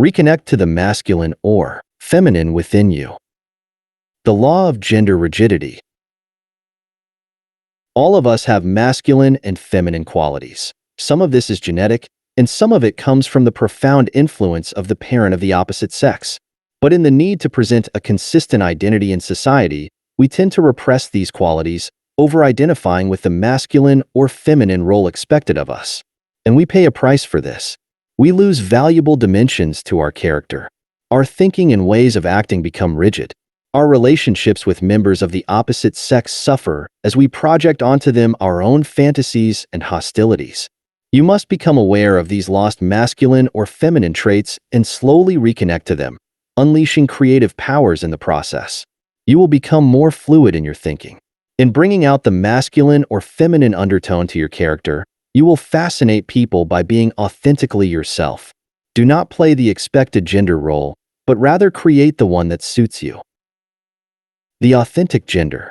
Reconnect to the masculine or feminine within you. The law of gender rigidity. All of us have masculine and feminine qualities. Some of this is genetic, and some of it comes from the profound influence of the parent of the opposite sex. But in the need to present a consistent identity in society, we tend to repress these qualities, over-identifying with the masculine or feminine role expected of us. And we pay a price for this. We lose valuable dimensions to our character. Our thinking and ways of acting become rigid. Our relationships with members of the opposite sex suffer as we project onto them our own fantasies and hostilities. You must become aware of these lost masculine or feminine traits and slowly reconnect to them, unleashing creative powers in the process. You will become more fluid in your thinking. In bringing out the masculine or feminine undertone to your character, you will fascinate people by being authentically yourself. Do not play the expected gender role, but rather create the one that suits you. The authentic gender.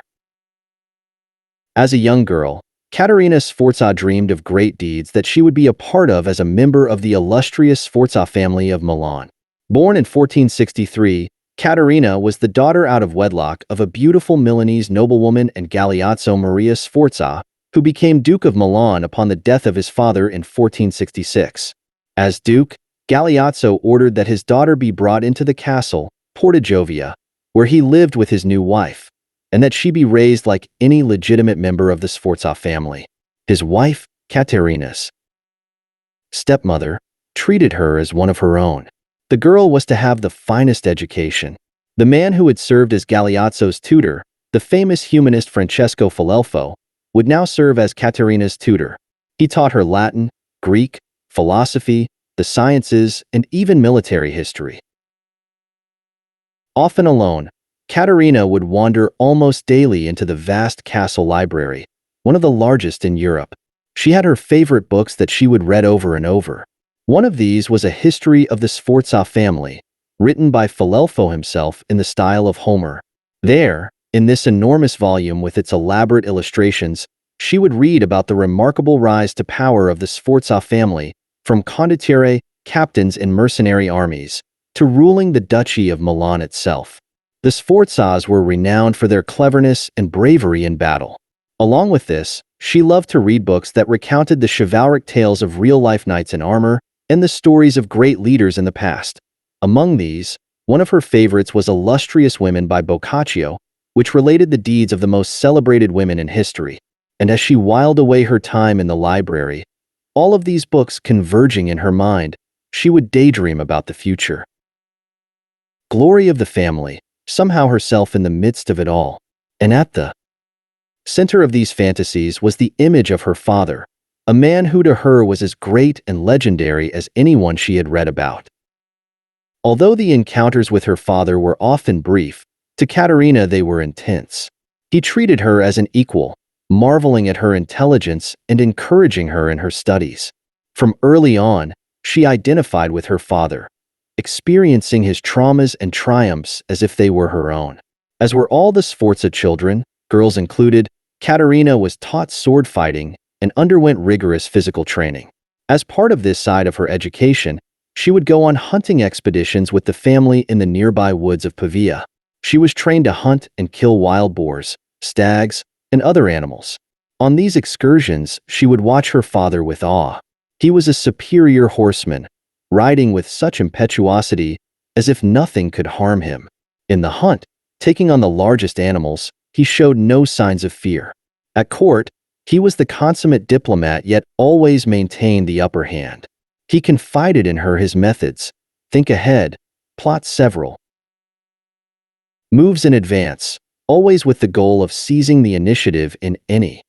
As a young girl, Katerina Sforza dreamed of great deeds that she would be a part of as a member of the illustrious Sforza family of Milan. Born in 1463, Katerina was the daughter out of wedlock of a beautiful Milanese noblewoman and Galeazzo Maria Sforza, who became Duke of Milan upon the death of his father in 1466. As Duke, Galeazzo ordered that his daughter be brought into the castle, Porta Giovia, where he lived with his new wife, and that she be raised like any legitimate member of the Sforza family. His wife, Caterina's stepmother, treated her as one of her own. The girl was to have the finest education. The man who had served as Galeazzo's tutor, the famous humanist Francesco Filelfo, would now serve as Caterina's tutor. He taught her Latin, Greek, philosophy, the sciences, and even military history. Often alone, Katerina would wander almost daily into the vast castle library, one of the largest in Europe. She had her favorite books that she would read over and over. One of these was a history of the Sforza family, written by Filelfo himself in the style of Homer. There, in this enormous volume with its elaborate illustrations, she would read about the remarkable rise to power of the Sforza family, from condottieri, captains in mercenary armies, to ruling the Duchy of Milan itself. The Sforzas were renowned for their cleverness and bravery in battle. Along with this, she loved to read books that recounted the chivalric tales of real-life knights in armor and the stories of great leaders in the past. Among these, one of her favorites was Illustrious Women by Boccaccio, which related the deeds of the most celebrated women in history. And as she whiled away her time in the library, all of these books converging in her mind, she would daydream about the future. Glory of the family, somehow herself in the midst of it all. And at the center of these fantasies was the image of her father, a man who to her was as great and legendary as anyone she had read about. Although the encounters with her father were often brief, to Katerina they were intense. He treated her as an equal, marveling at her intelligence and encouraging her in her studies. From early on, she identified with her father, experiencing his traumas and triumphs as if they were her own. As were all the Sforza children, girls included, Katerina was taught sword fighting and underwent rigorous physical training. As part of this side of her education, she would go on hunting expeditions with the family in the nearby woods of Pavia. She was trained to hunt and kill wild boars, stags, and other animals. On these excursions, she would watch her father with awe. He was a superior horseman, riding with such impetuosity as if nothing could harm him. In the hunt, taking on the largest animals, he showed no signs of fear. At court, he was the consummate diplomat yet always maintained the upper hand. He confided in her his methods, think ahead, plot several moves in advance, always with the goal of seizing the initiative in any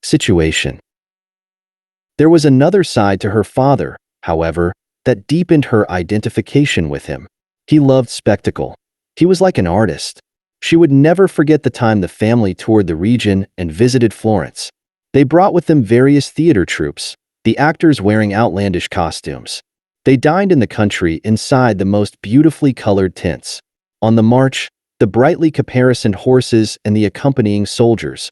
situation. There was another side to her father, however, that deepened her identification with him. He loved spectacle. He was like an artist. She would never forget the time the family toured the region and visited Florence. They brought with them various theater troupes, the actors wearing outlandish costumes. They dined in the country inside the most beautifully colored tents. On the march, the brightly caparisoned horses and the accompanying soldiers,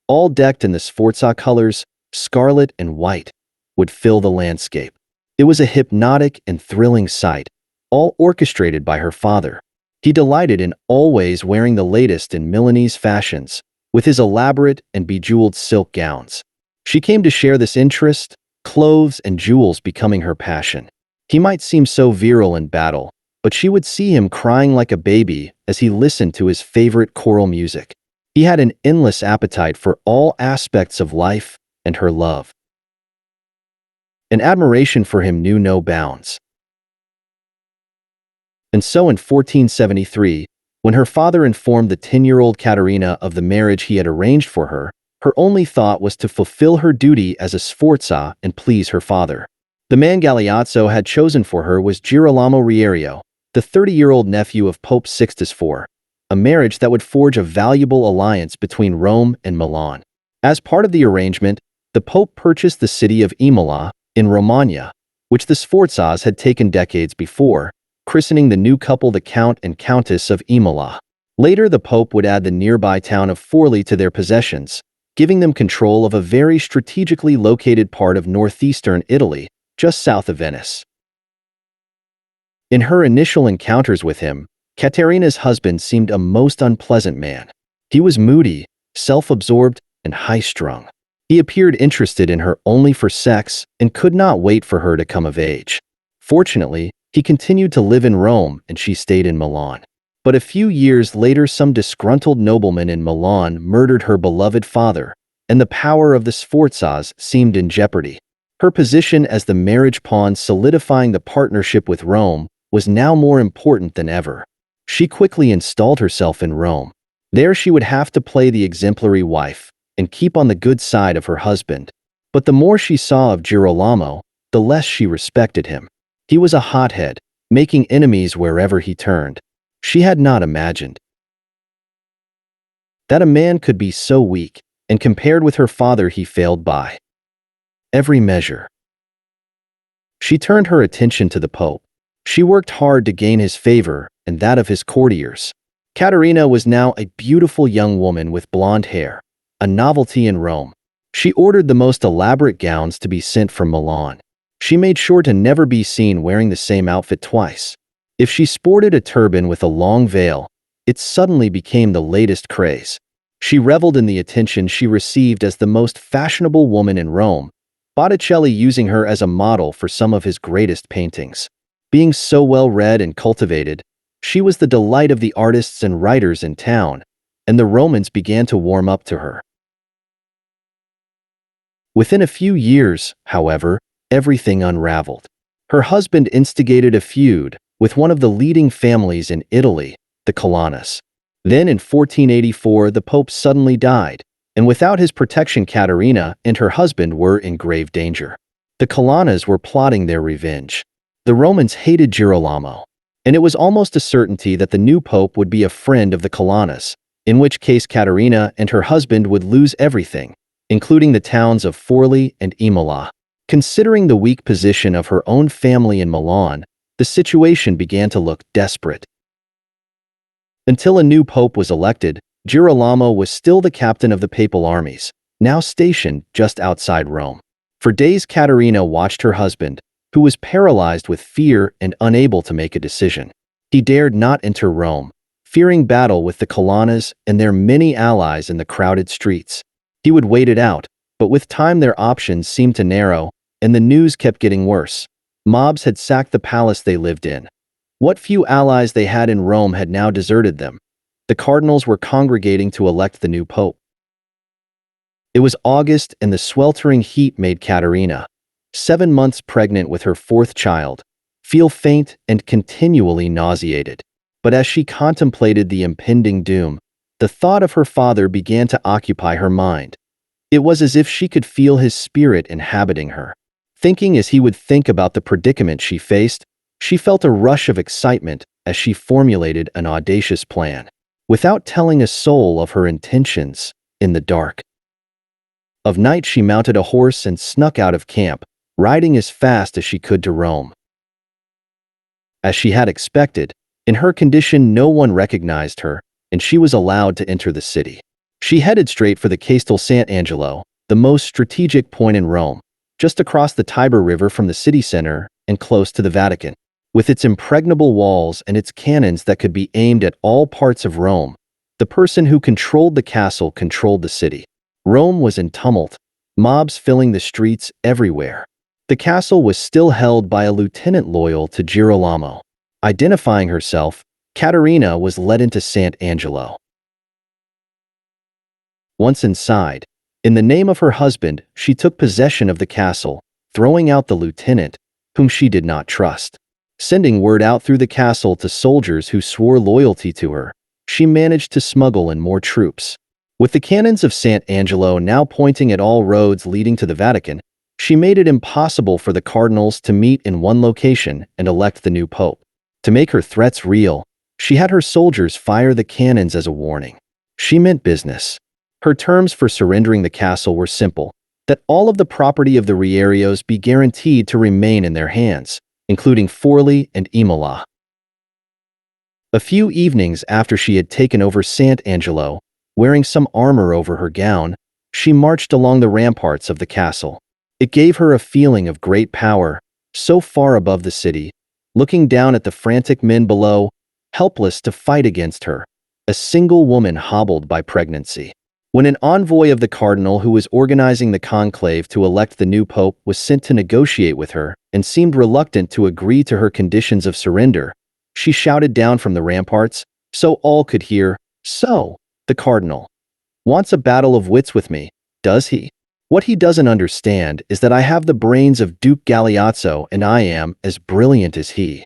all decked in the Sforza colors, scarlet and white, would fill the landscape. It was a hypnotic and thrilling sight, all orchestrated by her father. He delighted in always wearing the latest in Milanese fashions, with his elaborate and bejeweled silk gowns. She came to share this interest, clothes and jewels becoming her passion. He might seem so virile in battle, but she would see him crying like a baby as he listened to his favorite choral music. He had an endless appetite for all aspects of life, and her love and admiration for him knew no bounds. And so in 1473, when her father informed the 10-year-old Caterina of the marriage he had arranged for her, her only thought was to fulfill her duty as a Sforza and please her father. The man Galeazzo had chosen for her was Girolamo Riario, the 30-year-old nephew of Pope Sixtus IV, a marriage that would forge a valuable alliance between Rome and Milan. As part of the arrangement, the Pope purchased the city of Imola in Romagna, which the Sforzas had taken decades before, christening the new couple the Count and Countess of Imola. Later, the Pope would add the nearby town of Forli to their possessions, giving them control of a very strategically located part of northeastern Italy, just south of Venice. In her initial encounters with him, Caterina's husband seemed a most unpleasant man. He was moody, self-absorbed, and high-strung. He appeared interested in her only for sex and could not wait for her to come of age. Fortunately, he continued to live in Rome and she stayed in Milan. But a few years later, some disgruntled nobleman in Milan murdered her beloved father, and the power of the Sforzas seemed in jeopardy. Her position as the marriage pawn solidifying the partnership with Rome was now more important than ever. She quickly installed herself in Rome. There she would have to play the exemplary wife and keep on the good side of her husband. But the more she saw of Girolamo, the less she respected him. He was a hothead, making enemies wherever he turned. She had not imagined that a man could be so weak, and compared with her father he failed by every measure. She turned her attention to the Pope. She worked hard to gain his favor and that of his courtiers. Caterina was now a beautiful young woman with blonde hair, a novelty in Rome. She ordered the most elaborate gowns to be sent from Milan. She made sure to never be seen wearing the same outfit twice. If she sported a turban with a long veil, it suddenly became the latest craze. She reveled in the attention she received as the most fashionable woman in Rome, Botticelli using her as a model for some of his greatest paintings. Being so well-read and cultivated, she was the delight of the artists and writers in town, and the Romans began to warm up to her. Within a few years, however, everything unraveled. Her husband instigated a feud with one of the leading families in Italy, the Colonnas. Then in 1484, the Pope suddenly died, and without his protection, Caterina and her husband were in grave danger. The Colonnas were plotting their revenge. The Romans hated Girolamo, and it was almost a certainty that the new Pope would be a friend of the Colonnas, in which case Caterina and her husband would lose everything, including the towns of Forli and Imola. Considering the weak position of her own family in Milan, the situation began to look desperate. Until a new pope was elected, Girolamo was still the captain of the papal armies, now stationed just outside Rome. For days, Caterina watched her husband, who was paralyzed with fear and unable to make a decision. He dared not enter Rome, fearing battle with the Colonnas and their many allies in the crowded streets. He would wait it out, but with time their options seemed to narrow, and the news kept getting worse. Mobs had sacked the palace they lived in. What few allies they had in Rome had now deserted them. The cardinals were congregating to elect the new pope. It was August, and the sweltering heat made Caterina, 7 months pregnant with her 4th child, feel faint and continually nauseated. But as she contemplated the impending doom, the thought of her father began to occupy her mind. It was as if she could feel his spirit inhabiting her. Thinking as he would think about the predicament she faced, she felt a rush of excitement as she formulated an audacious plan. Without telling a soul of her intentions, in the dark of night she mounted a horse and snuck out of camp, riding as fast as she could to Rome. As she had expected, in her condition no one recognized her, and she was allowed to enter the city. She headed straight for the Castel Sant'Angelo, the most strategic point in Rome, just across the Tiber River from the city center and close to the Vatican. With its impregnable walls and its cannons that could be aimed at all parts of Rome, the person who controlled the castle controlled the city. Rome was in tumult, mobs filling the streets everywhere. The castle was still held by a lieutenant loyal to Girolamo. Identifying herself, Caterina was led into Sant'Angelo. Once inside, in the name of her husband, she took possession of the castle, throwing out the lieutenant, whom she did not trust. Sending word out through the castle to soldiers who swore loyalty to her, she managed to smuggle in more troops. With the cannons of Sant'Angelo now pointing at all roads leading to the Vatican, she made it impossible for the cardinals to meet in one location and elect the new pope. To make her threats real, she had her soldiers fire the cannons as a warning. She meant business. Her terms for surrendering the castle were simple: that all of the property of the Rierios be guaranteed to remain in their hands, including Forli and Imola. A few evenings after she had taken over Sant'Angelo, wearing some armor over her gown, she marched along the ramparts of the castle. It gave her a feeling of great power, so far above the city, looking down at the frantic men below, helpless to fight against her, a single woman hobbled by pregnancy. When an envoy of the cardinal who was organizing the conclave to elect the new pope was sent to negotiate with her and seemed reluctant to agree to her conditions of surrender, she shouted down from the ramparts, so all could hear, "So, the cardinal wants a battle of wits with me, does he? What he doesn't understand is that I have the brains of Duke Galeazzo and I am as brilliant as he."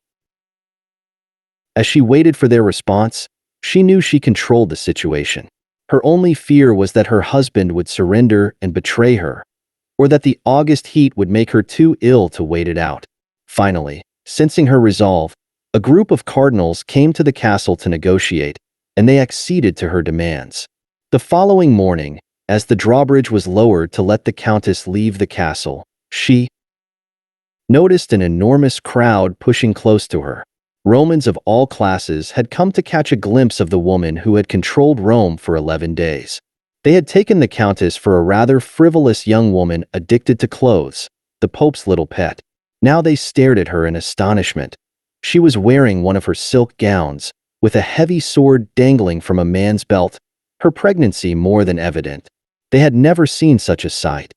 As she waited for their response, she knew she controlled the situation. Her only fear was that her husband would surrender and betray her, or that the August heat would make her too ill to wait it out. Finally, sensing her resolve, a group of cardinals came to the castle to negotiate, and they acceded to her demands. The following morning, as the drawbridge was lowered to let the countess leave the castle, she noticed an enormous crowd pushing close to her. Romans of all classes had come to catch a glimpse of the woman who had controlled Rome for 11 days. They had taken the countess for a rather frivolous young woman addicted to clothes, the Pope's little pet. Now they stared at her in astonishment. She was wearing one of her silk gowns, with a heavy sword dangling from a man's belt, her pregnancy more than evident. They had never seen such a sight.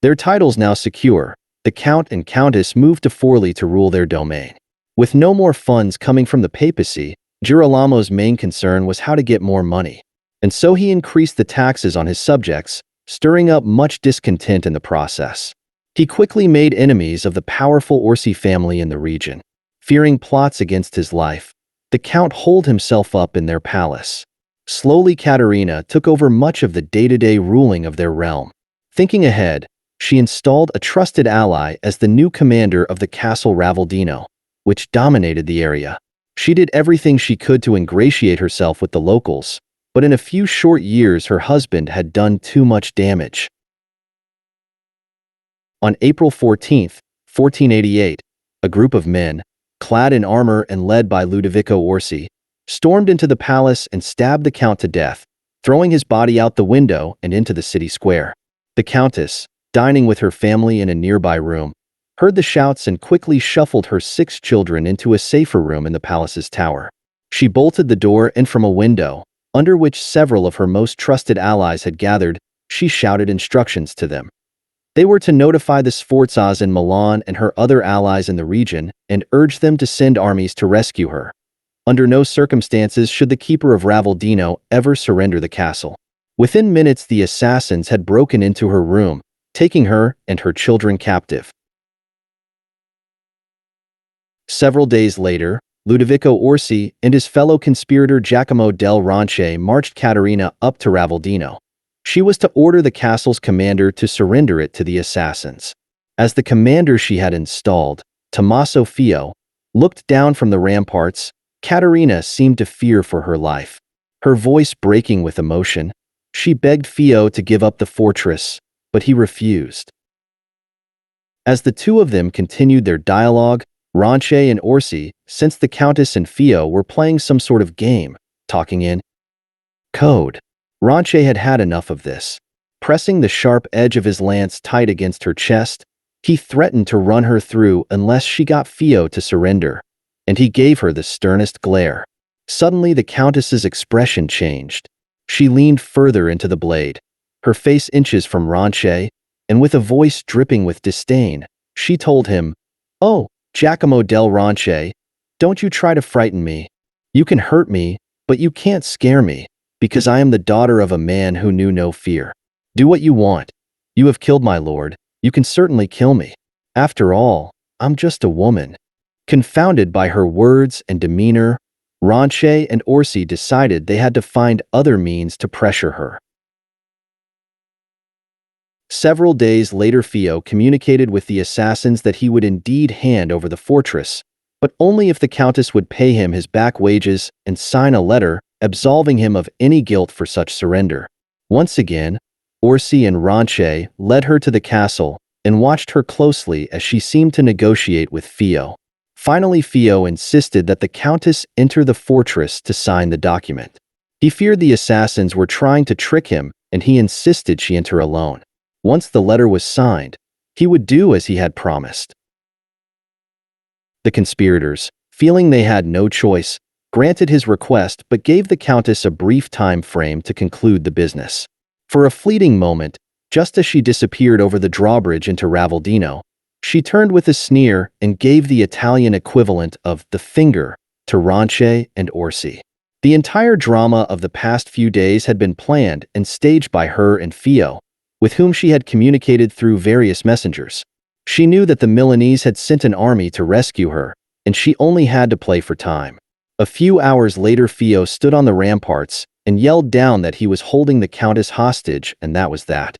Their titles now secure, the Count and Countess moved to Forli to rule their domain. With no more funds coming from the papacy, Girolamo's main concern was how to get more money. And so he increased the taxes on his subjects, stirring up much discontent in the process. He quickly made enemies of the powerful Orsi family in the region. Fearing plots against his life, the Count holed himself up in their palace. Slowly, Caterina took over much of the day-to-day ruling of their realm. Thinking ahead, she installed a trusted ally as the new commander of the Castle Ravaldino, which dominated the area. She did everything she could to ingratiate herself with the locals, but in a few short years her husband had done too much damage. On April 14, 1488, a group of men, clad in armor and led by Ludovico Orsi, stormed into the palace and stabbed the Count to death, throwing his body out the window and into the city square. The Countess, dining with her family in a nearby room, heard the shouts and quickly shuffled her 6 children into a safer room in the palace's tower. She bolted the door and from a window, under which several of her most trusted allies had gathered, she shouted instructions to them. They were to notify the Sforzas in Milan and her other allies in the region and urge them to send armies to rescue her. Under no circumstances should the keeper of Ravaldino ever surrender the castle. Within minutes, the assassins had broken into her room, taking her and her children captive. Several days later, Ludovico Orsi and his fellow conspirator Giacomo del Ronche marched Caterina up to Ravaldino. She was to order the castle's commander to surrender it to the assassins. As the commander she had installed, Tommaso Fio, looked down from the ramparts, Caterina seemed to fear for her life. Her voice breaking with emotion, she begged Fio to give up the fortress, but he refused. As the two of them continued their dialogue, Ronche and Orsi sensed the Countess and Fio were playing some sort of game, talking in code. Ronche had had enough of this. Pressing the sharp edge of his lance tight against her chest, He threatened to run her through unless she got Fio to surrender, and he gave her the sternest glare. Suddenly, the Countess's expression changed. She leaned further into the blade, her face inches from Ronche, and with a voice dripping with disdain, she told him, "Oh, Giacomo del Ronche, don't you try to frighten me. You can hurt me, but you can't scare me, because I am the daughter of a man who knew no fear. Do what you want. You have killed my lord. You can certainly kill me. After all, I'm just a woman." Confounded by her words and demeanor, Ronche and Orsi decided they had to find other means to pressure her. Several days later, Fio communicated with the assassins that he would indeed hand over the fortress, but only if the Countess would pay him his back wages and sign a letter absolving him of any guilt for such surrender. Once again, Orsi and Ronche led her to the castle and watched her closely as she seemed to negotiate with Fio. Finally, Fio insisted that the Countess enter the fortress to sign the document. He feared the assassins were trying to trick him, and he insisted she enter alone. Once the letter was signed, he would do as he had promised. The conspirators, feeling they had no choice, granted his request but gave the Countess a brief time frame to conclude the business. For a fleeting moment, just as she disappeared over the drawbridge into Ravaldino, she turned with a sneer and gave the Italian equivalent of the finger to Ronche and Orsi. The entire drama of the past few days had been planned and staged by her and Fio, with whom she had communicated through various messengers. She knew that the Milanese had sent an army to rescue her, and she only had to play for time. A few hours later, Fio stood on the ramparts and yelled down that he was holding the Countess hostage, and that was that.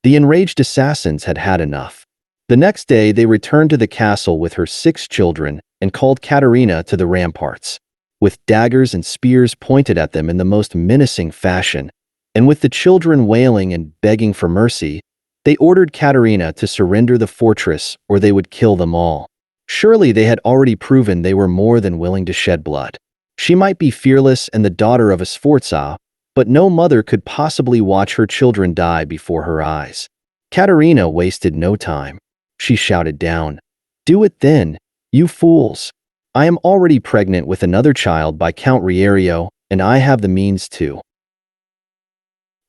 The enraged assassins had had enough. The next day, they returned to the castle with her 6 children and called Caterina to the ramparts. With daggers and spears pointed at them in the most menacing fashion, and with the children wailing and begging for mercy, they ordered Caterina to surrender the fortress or they would kill them all. Surely they had already proven they were more than willing to shed blood. She might be fearless and the daughter of a Sforza, but no mother could possibly watch her children die before her eyes. Caterina wasted no time. She shouted down, "Do it then, you fools! I am already pregnant with another child by Count Rierio, and I have the means to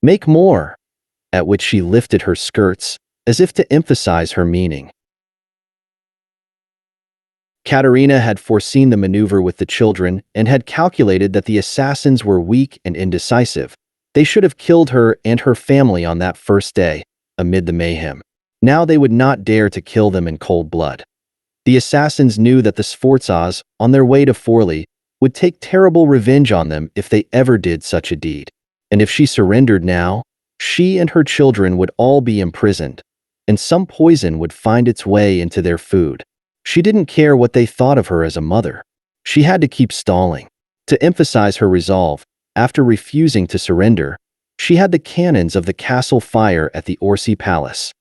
make more," at which she lifted her skirts, as if to emphasize her meaning. Caterina had foreseen the maneuver with the children and had calculated that the assassins were weak and indecisive. They should have killed her and her family on that first day, amid the mayhem. Now they would not dare to kill them in cold blood. The assassins knew that the Sforzas, on their way to Forli, would take terrible revenge on them if they ever did such a deed. And if she surrendered now, she and her children would all be imprisoned, and some poison would find its way into their food. She didn't care what they thought of her as a mother. She had to keep stalling. To emphasize her resolve, after refusing to surrender, she had the cannons of the castle fire at the Orsi Palace.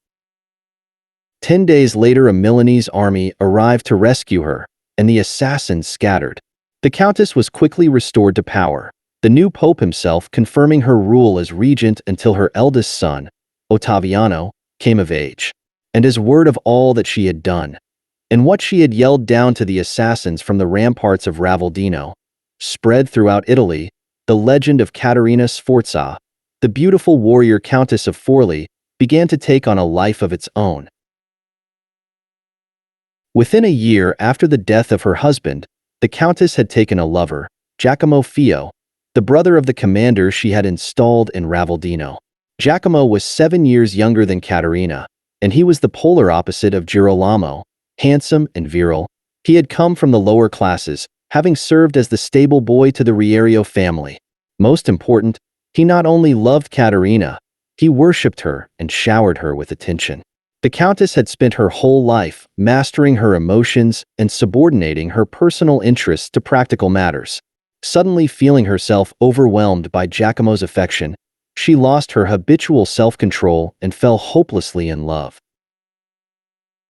10 days later, a Milanese army arrived to rescue her, and the assassins scattered. The Countess was quickly restored to power, the new pope himself confirming her rule as regent until her eldest son, Ottaviano, came of age. And as word of all that she had done, and what she had yelled down to the assassins from the ramparts of Ravaldino, spread throughout Italy, the legend of Caterina Sforza, the beautiful warrior Countess of Forli, began to take on a life of its own. Within a year after the death of her husband, the Countess had taken a lover, Giacomo Fio, the brother of the commander she had installed in Ravaldino. Giacomo was 7 years younger than Caterina, and he was the polar opposite of Girolamo, handsome and virile. He had come from the lower classes, having served as the stable boy to the Rierio family. Most important, he not only loved Caterina, he worshipped her and showered her with attention. The Countess had spent her whole life mastering her emotions and subordinating her personal interests to practical matters. Suddenly feeling herself overwhelmed by Giacomo's affection, she lost her habitual self-control and fell hopelessly in love.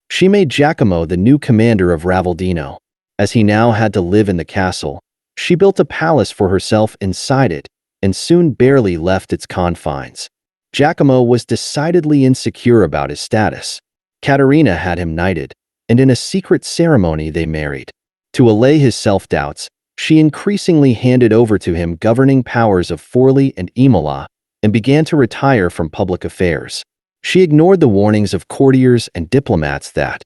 She made Giacomo the new commander of Ravaldino. As he now had to live in the castle, she built a palace for herself inside it and soon barely left its confines. Giacomo was decidedly insecure about his status. Katerina had him knighted, and in a secret ceremony they married. To allay his self-doubts, she increasingly handed over to him governing powers of Forli and Imola and began to retire from public affairs. She ignored the warnings of courtiers and diplomats that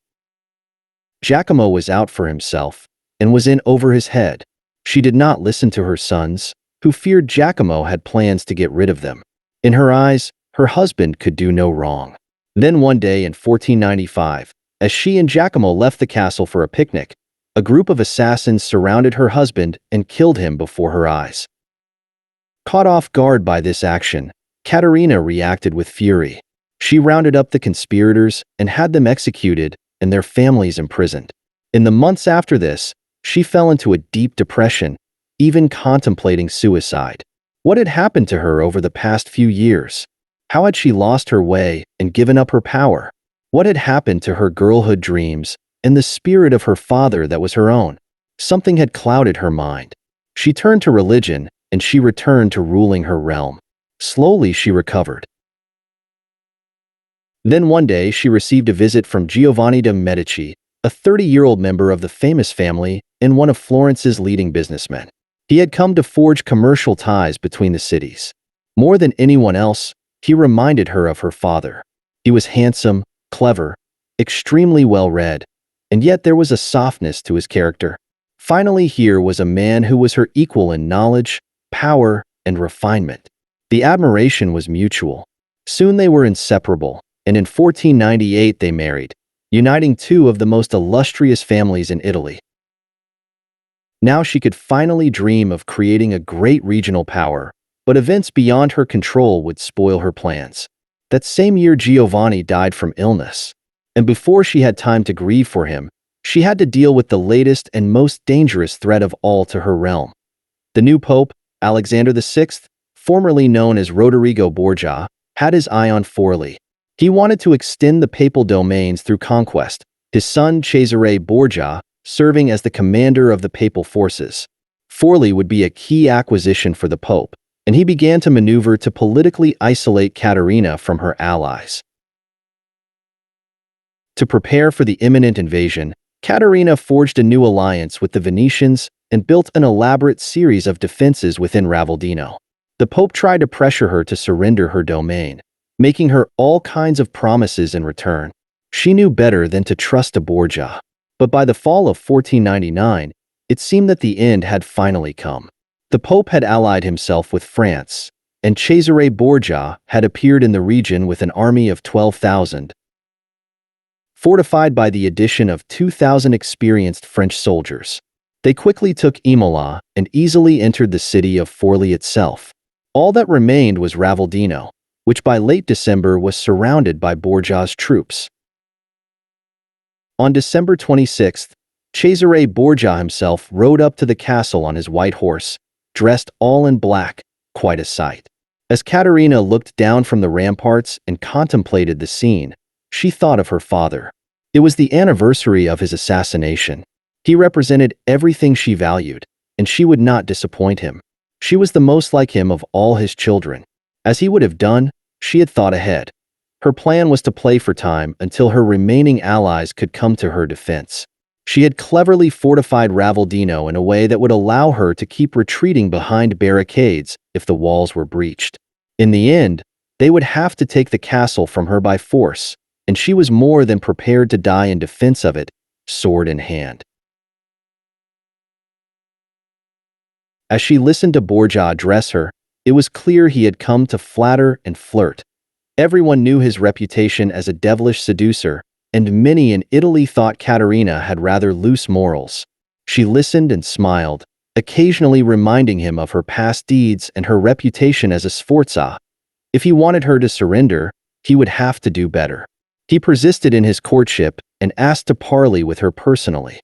Giacomo was out for himself and was in over his head. She did not listen to her sons, who feared Giacomo had plans to get rid of them. In her eyes, her husband could do no wrong. Then one day in 1495, as she and Giacomo left the castle for a picnic, a group of assassins surrounded her husband and killed him before her eyes. Caught off guard by this action, Katerina reacted with fury. She rounded up the conspirators and had them executed and their families imprisoned. In the months after this, she fell into a deep depression, even contemplating suicide. What had happened to her over the past few years? How had she lost her way and given up her power? What had happened to her girlhood dreams and the spirit of her father that was her own? Something had clouded her mind. She turned to religion, and she returned to ruling her realm. Slowly she recovered. Then one day she received a visit from Giovanni de' Medici, a 30-year-old member of the famous family and one of Florence's leading businessmen. He had come to forge commercial ties between the cities. More than anyone else, he reminded her of her father. He was handsome, clever, extremely well-read, and yet there was a softness to his character. Finally, here was a man who was her equal in knowledge, power, and refinement. The admiration was mutual. Soon they were inseparable, and in 1498 they married, uniting two of the most illustrious families in Italy. Now she could finally dream of creating a great regional power, but events beyond her control would spoil her plans. That same year Giovanni died from illness, and before she had time to grieve for him, she had to deal with the latest and most dangerous threat of all to her realm. The new pope, Alexander VI, formerly known as Rodrigo Borgia, had his eye on Forli. He wanted to extend the papal domains through conquest, his son Cesare Borgia serving as the commander of the papal forces. Forli would be a key acquisition for the pope, and he began to maneuver to politically isolate Katerina from her allies. To prepare for the imminent invasion, Katerina forged a new alliance with the Venetians and built an elaborate series of defenses within Ravaldino. The Pope tried to pressure her to surrender her domain, making her all kinds of promises in return. She knew better than to trust a Borgia. But by the fall of 1499, it seemed that the end had finally come. The Pope had allied himself with France, and Cesare Borgia had appeared in the region with an army of 12,000, fortified by the addition of 2,000 experienced French soldiers. They quickly took Imola and easily entered the city of Forli itself. All that remained was Ravaldino, which by late December was surrounded by Borgia's troops. On December 26th, Cesare Borgia himself rode up to the castle on his white horse, dressed all in black, quite a sight. As Katerina looked down from the ramparts and contemplated the scene, she thought of her father. It was the anniversary of his assassination. He represented everything she valued, and she would not disappoint him. She was the most like him of all his children. As he would have done, she had thought ahead. Her plan was to play for time until her remaining allies could come to her defense. She had cleverly fortified Ravaldino in a way that would allow her to keep retreating behind barricades if the walls were breached. In the end, they would have to take the castle from her by force, and she was more than prepared to die in defense of it, sword in hand. As she listened to Borgia address her, it was clear he had come to flatter and flirt. Everyone knew his reputation as a devilish seducer, and many in Italy thought Katerina had rather loose morals. She listened and smiled, occasionally reminding him of her past deeds and her reputation as a sforza. If he wanted her to surrender, he would have to do better. He persisted in his courtship and asked to parley with her personally.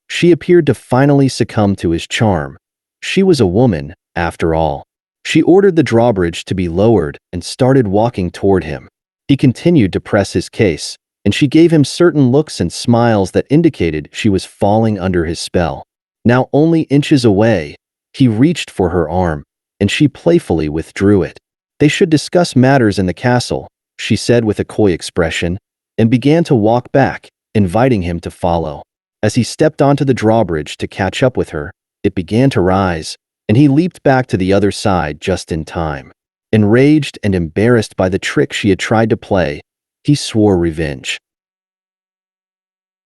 She appeared to finally succumb to his charm. She was a woman, after all. She ordered the drawbridge to be lowered and started walking toward him. He continued to press his case, and she gave him certain looks and smiles that indicated she was falling under his spell. Now only inches away, he reached for her arm, and she playfully withdrew it. They should discuss matters in the castle, she said with a coy expression, and began to walk back, inviting him to follow. As he stepped onto the drawbridge to catch up with her, it began to rise, and he leaped back to the other side just in time. Enraged and embarrassed by the trick she had tried to play, he swore revenge.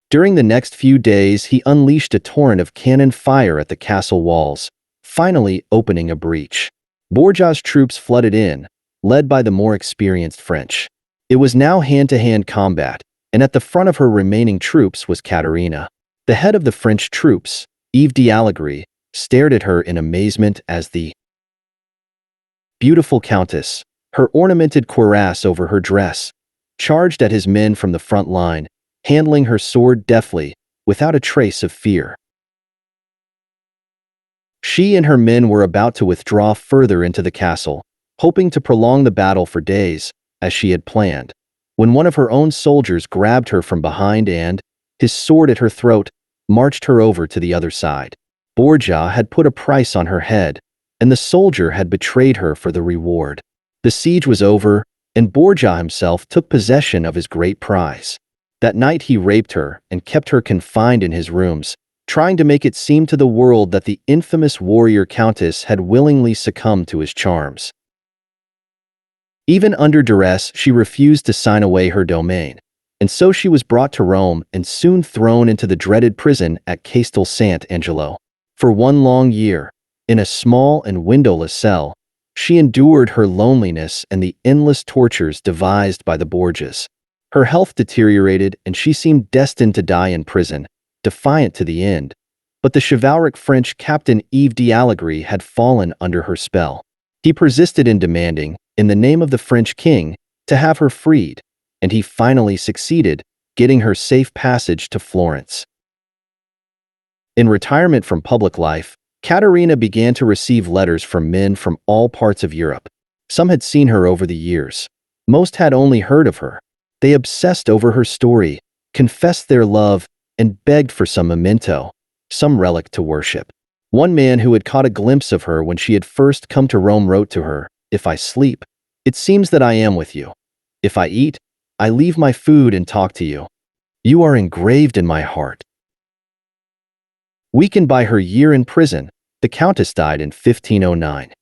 During the next few days, he unleashed a torrent of cannon fire at the castle walls, finally opening a breach. Borgia's troops flooded in, led by the more experienced French. It was now hand-to-hand combat, and at the front of her remaining troops was Caterina. The head of the French troops, Yves d'Allegri, stared at her in amazement as the beautiful countess, her ornamented cuirass over her dress, charged at his men from the front line, handling her sword deftly, without a trace of fear. She and her men were about to withdraw further into the castle, hoping to prolong the battle for days, as she had planned, when one of her own soldiers grabbed her from behind and, his sword at her throat, marched her over to the other side. Borgia had put a price on her head, and the soldier had betrayed her for the reward. The siege was over, and Borgia himself took possession of his great prize. That night he raped her and kept her confined in his rooms, trying to make it seem to the world that the infamous warrior countess had willingly succumbed to his charms. Even under duress, she refused to sign away her domain, and so she was brought to Rome and soon thrown into the dreaded prison at Castel Sant'Angelo. For 1 long year, in a small and windowless cell, she endured her loneliness and the endless tortures devised by the Borgias. Her health deteriorated and she seemed destined to die in prison, defiant to the end. But the chivalric French captain Yves d'Allegri had fallen under her spell. He persisted in demanding, in the name of the French king, to have her freed, and he finally succeeded, getting her safe passage to Florence. In retirement from public life, Caterina began to receive letters from men from all parts of Europe. Some had seen her over the years. Most had only heard of her. They obsessed over her story, confessed their love, and begged for some memento, some relic to worship. One man who had caught a glimpse of her when she had first come to Rome wrote to her, "If I sleep, it seems that I am with you. If I eat, I leave my food and talk to you. You are engraved in my heart." Weakened by her year in prison, the Countess died in 1509.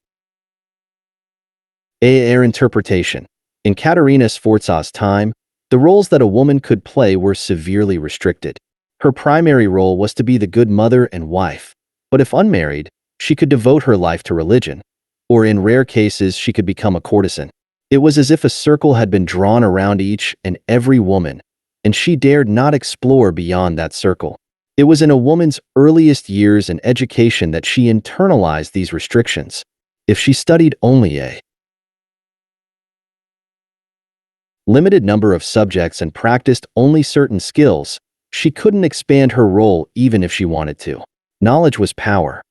Air interpretation. In Caterina Sforza's time, the roles that a woman could play were severely restricted. Her primary role was to be the good mother and wife, but if unmarried, she could devote her life to religion, or in rare cases she could become a courtesan. It was as if a circle had been drawn around each and every woman, and she dared not explore beyond that circle. It was in a woman's earliest years and education that she internalized these restrictions. If she studied only a limited number of subjects and practiced only certain skills, she couldn't expand her role even if she wanted to. Knowledge was power.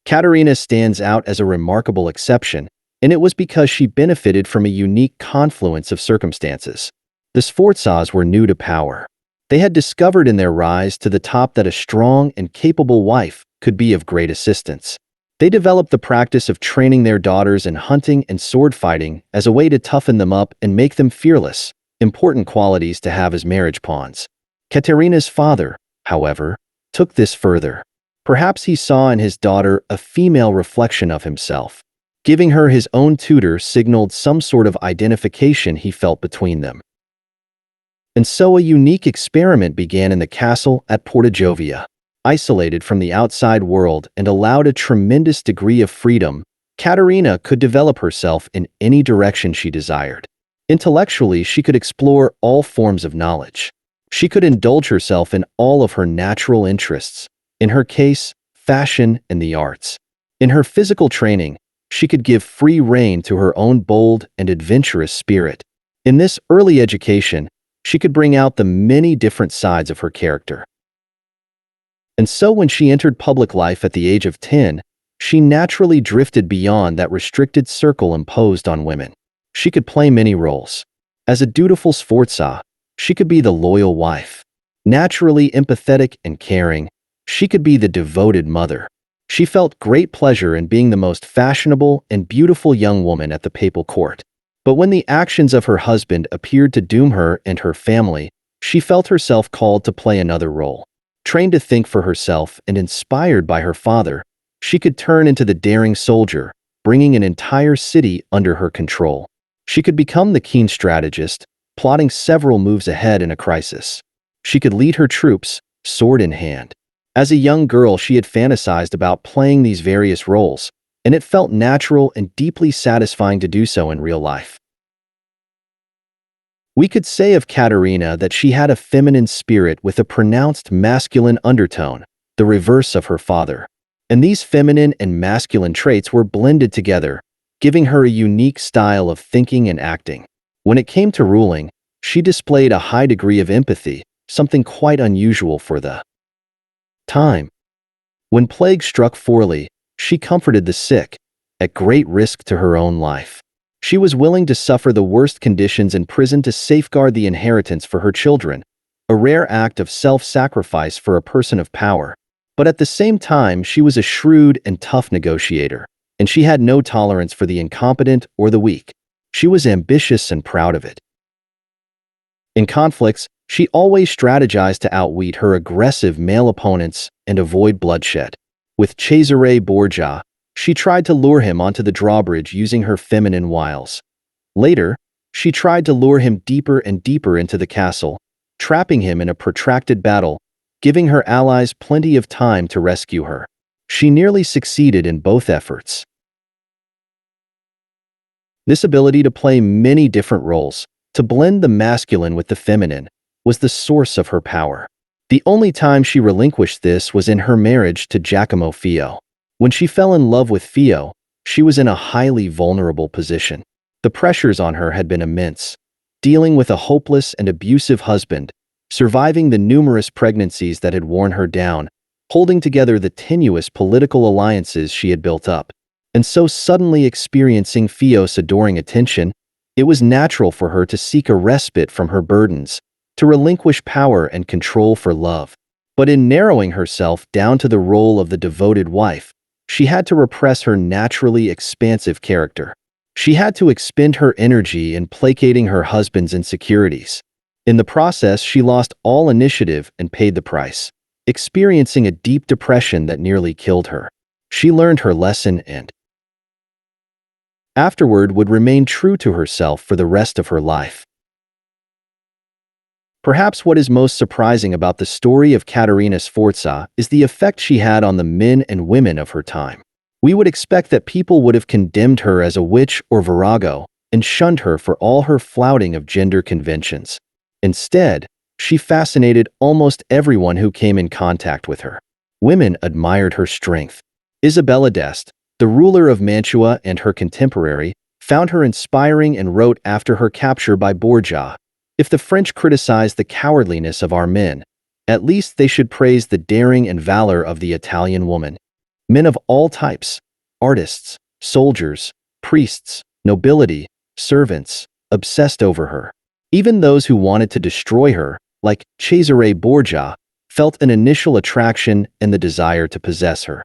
Caterina stands out as a remarkable exception, and it was because she benefited from a unique confluence of circumstances. The Sforzas were new to power. They had discovered in their rise to the top that a strong and capable wife could be of great assistance. They developed the practice of training their daughters in hunting and sword fighting as a way to toughen them up and make them fearless, important qualities to have as marriage pawns. Caterina's father, however, took this further. Perhaps he saw in his daughter a female reflection of himself. Giving her his own tutor signaled some sort of identification he felt between them. And so a unique experiment began in the castle at Porta Giovia. Isolated from the outside world and allowed a tremendous degree of freedom, Caterina could develop herself in any direction she desired. Intellectually, she could explore all forms of knowledge. She could indulge herself in all of her natural interests, in her case, fashion and the arts. In her physical training, she could give free rein to her own bold and adventurous spirit. In this early education, she could bring out the many different sides of her character. And so when she entered public life at the age of 10, she naturally drifted beyond that restricted circle imposed on women. She could play many roles. As a dutiful Sforza, she could be the loyal wife. Naturally empathetic and caring, she could be the devoted mother. She felt great pleasure in being the most fashionable and beautiful young woman at the papal court. But when the actions of her husband appeared to doom her and her family, she felt herself called to play another role. Trained to think for herself and inspired by her father, she could turn into the daring soldier, bringing an entire city under her control. She could become the keen strategist, plotting several moves ahead in a crisis. She could lead her troops, sword in hand. As a young girl, she had fantasized about playing these various roles, and it felt natural and deeply satisfying to do so in real life. We could say of Katerina that she had a feminine spirit with a pronounced masculine undertone, the reverse of her father. And these feminine and masculine traits were blended together, giving her a unique style of thinking and acting. When it came to ruling, she displayed a high degree of empathy, something quite unusual for the time. When plague struck Forli, she comforted the sick, at great risk to her own life. She was willing to suffer the worst conditions in prison to safeguard the inheritance for her children, a rare act of self-sacrifice for a person of power. But at the same time, she was a shrewd and tough negotiator, and she had no tolerance for the incompetent or the weak. She was ambitious and proud of it. In conflicts, she always strategized to outwit her aggressive male opponents and avoid bloodshed. With Cesare Borgia, she tried to lure him onto the drawbridge using her feminine wiles. Later, she tried to lure him deeper and deeper into the castle, trapping him in a protracted battle, giving her allies plenty of time to rescue her. She nearly succeeded in both efforts. This ability to play many different roles, to blend the masculine with the feminine, was the source of her power. The only time she relinquished this was in her marriage to Giacomo Fio. When she fell in love with Fio, she was in a highly vulnerable position. The pressures on her had been immense, dealing with a hopeless and abusive husband, surviving the numerous pregnancies that had worn her down, holding together the tenuous political alliances she had built up. And so suddenly experiencing Fio's adoring attention, it was natural for her to seek a respite from her burdens, to relinquish power and control for love. But in narrowing herself down to the role of the devoted wife, she had to repress her naturally expansive character. She had to expend her energy in placating her husband's insecurities. In the process, she lost all initiative and paid the price, experiencing a deep depression that nearly killed her. She learned her lesson and afterward would remain true to herself for the rest of her life. Perhaps what is most surprising about the story of Caterina Sforza is the effect she had on the men and women of her time. We would expect that people would have condemned her as a witch or virago and shunned her for all her flouting of gender conventions. Instead, she fascinated almost everyone who came in contact with her. Women admired her strength. Isabella d'Este, the ruler of Mantua and her contemporary, found her inspiring and wrote after her capture by Borgia, "If the French criticize the cowardliness of our men, at least they should praise the daring and valor of the Italian woman." Men of all types, artists, soldiers, priests, nobility, servants, obsessed over her. Even those who wanted to destroy her, like Cesare Borgia, felt an initial attraction and the desire to possess her.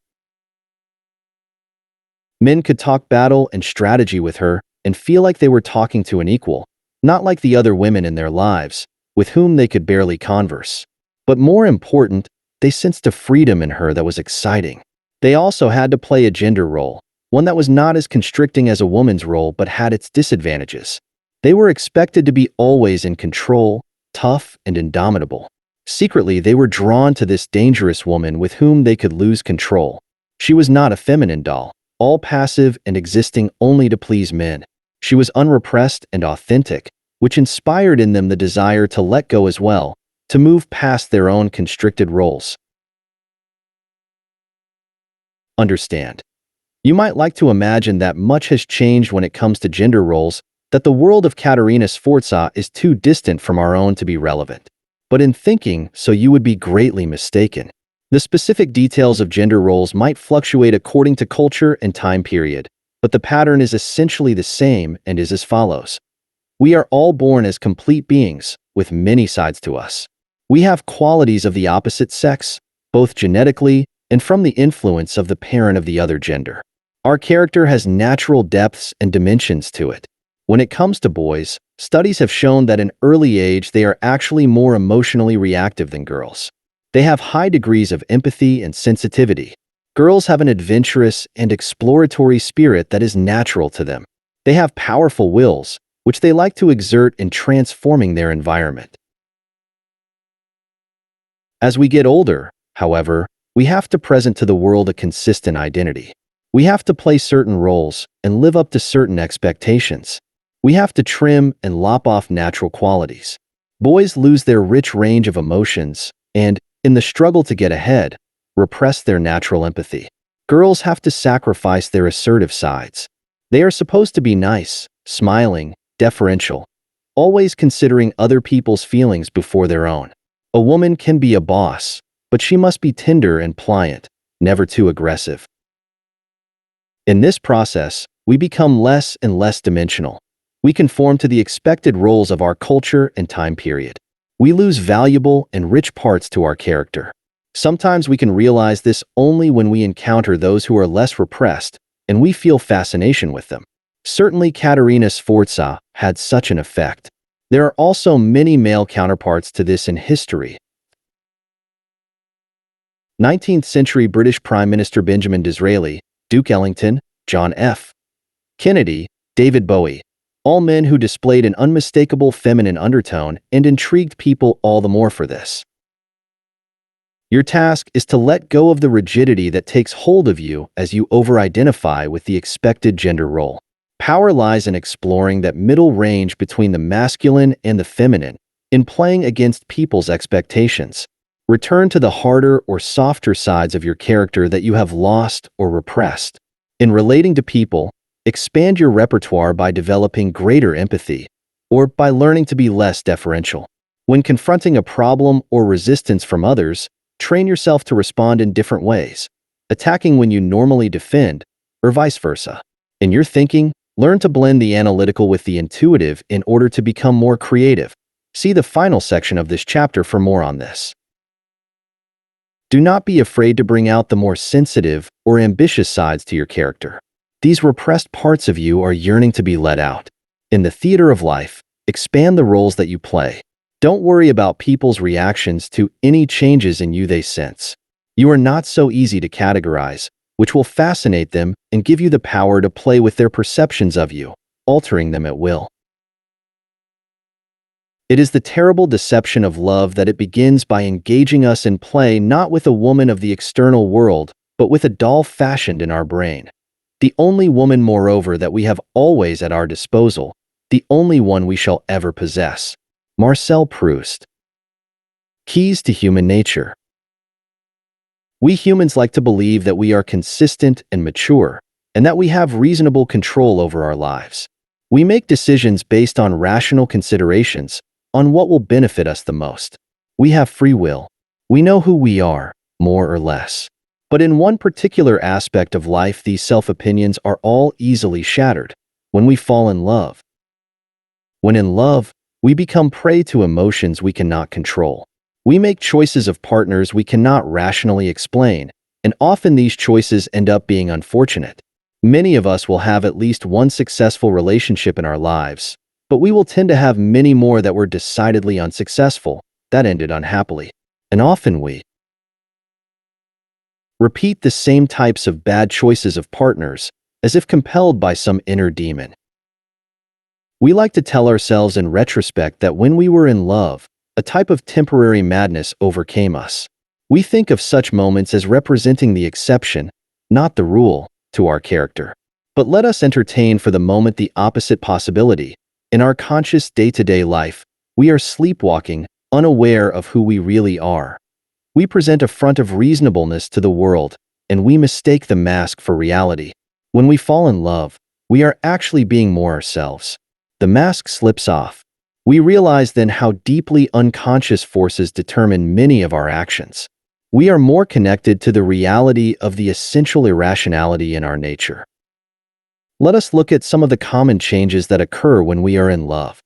Men could talk battle and strategy with her and feel like they were talking to an equal, not like the other women in their lives, with whom they could barely converse. But more important, they sensed a freedom in her that was exciting. They also had to play a gender role, one that was not as constricting as a woman's role but had its disadvantages. They were expected to be always in control, tough, and indomitable. Secretly, they were drawn to this dangerous woman with whom they could lose control. She was not a feminine doll, all passive and existing only to please men. She was unrepressed and authentic, which inspired in them the desire to let go as well, to move past their own constricted roles. Understand. You might like to imagine that much has changed when it comes to gender roles, that the world of Caterina Sforza is too distant from our own to be relevant. But in thinking so, you would be greatly mistaken. The specific details of gender roles might fluctuate according to culture and time period, but the pattern is essentially the same and is as follows. We are all born as complete beings, with many sides to us. We have qualities of the opposite sex, both genetically and from the influence of the parent of the other gender. Our character has natural depths and dimensions to it. When it comes to boys, studies have shown that in early age they are actually more emotionally reactive than girls. They have high degrees of empathy and sensitivity. Girls have an adventurous and exploratory spirit that is natural to them. They have powerful wills, which they like to exert in transforming their environment. As we get older, however, we have to present to the world a consistent identity. We have to play certain roles and live up to certain expectations. We have to trim and lop off natural qualities. Boys lose their rich range of emotions and, in the struggle to get ahead, repress their natural empathy. Girls have to sacrifice their assertive sides. They are supposed to be nice, smiling, deferential, always considering other people's feelings before their own. A woman can be a boss, but she must be tender and pliant, never too aggressive. In this process, we become less and less dimensional. We conform to the expected roles of our culture and time period. We lose valuable and rich parts to our character. Sometimes we can realize this only when we encounter those who are less repressed, and we feel fascination with them. Certainly Caterina Sforza had such an effect. There are also many male counterparts to this in history. 19th century British Prime Minister Benjamin Disraeli, Duke Ellington, John F. Kennedy, David Bowie, all men who displayed an unmistakable feminine undertone and intrigued people all the more for this. Your task is to let go of the rigidity that takes hold of you as you over-identify with the expected gender role. Power lies in exploring that middle range between the masculine and the feminine, in playing against people's expectations. Return to the harder or softer sides of your character that you have lost or repressed. In relating to people, expand your repertoire by developing greater empathy, or by learning to be less deferential. When confronting a problem or resistance from others, train yourself to respond in different ways, attacking when you normally defend, or vice versa. In your thinking, learn to blend the analytical with the intuitive in order to become more creative. See the final section of this chapter for more on this. Do not be afraid to bring out the more sensitive or ambitious sides to your character. These repressed parts of you are yearning to be let out. In the theater of life, expand the roles that you play. Don't worry about people's reactions to any changes in you they sense. You are not so easy to categorize, which will fascinate them and give you the power to play with their perceptions of you, altering them at will. It is the terrible deception of love that it begins by engaging us in play not with a woman of the external world, but with a doll fashioned in our brain. The only woman, moreover, that we have always at our disposal, the only one we shall ever possess. Marcel Proust. Keys to Human Nature. We humans like to believe that we are consistent and mature, and that we have reasonable control over our lives. We make decisions based on rational considerations, on what will benefit us the most. We have free will. We know who we are, more or less. But in one particular aspect of life, these self-opinions are all easily shattered: when we fall in love. When in love, we become prey to emotions we cannot control. We make choices of partners we cannot rationally explain, and often these choices end up being unfortunate. Many of us will have at least one successful relationship in our lives, but we will tend to have many more that were decidedly unsuccessful, that ended unhappily. And often we repeat the same types of bad choices of partners, as if compelled by some inner demon. We like to tell ourselves in retrospect that when we were in love, a type of temporary madness overcame us. We think of such moments as representing the exception, not the rule, to our character. But let us entertain for the moment the opposite possibility. In our conscious day-to-day life, we are sleepwalking, unaware of who we really are. We present a front of reasonableness to the world, and we mistake the mask for reality. When we fall in love, we are actually being more ourselves. The mask slips off. We realize then how deeply unconscious forces determine many of our actions. We are more connected to the reality of the essential irrationality in our nature. Let us look at some of the common changes that occur when we are in love.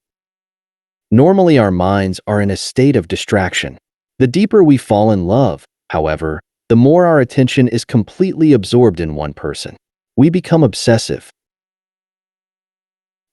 Normally, our minds are in a state of distraction. The deeper we fall in love, however, the more our attention is completely absorbed in one person. We become obsessive.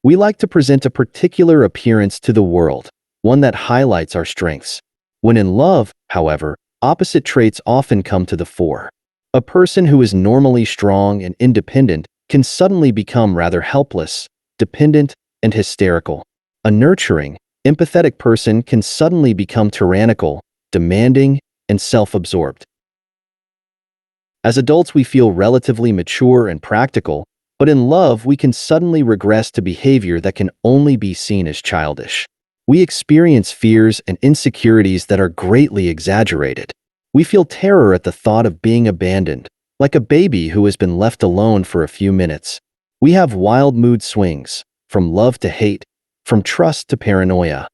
We like to present a particular appearance to the world, one that highlights our strengths. When in love, however, opposite traits often come to the fore. A person who is normally strong and independent can suddenly become rather helpless, dependent, and hysterical. A nurturing, empathetic person can suddenly become tyrannical, demanding, and self-absorbed. As adults, we feel relatively mature and practical, but in love, we can suddenly regress to behavior that can only be seen as childish. We experience fears and insecurities that are greatly exaggerated. We feel terror at the thought of being abandoned, like a baby who has been left alone for a few minutes. We have wild mood swings, from love to hate, from trust to paranoia.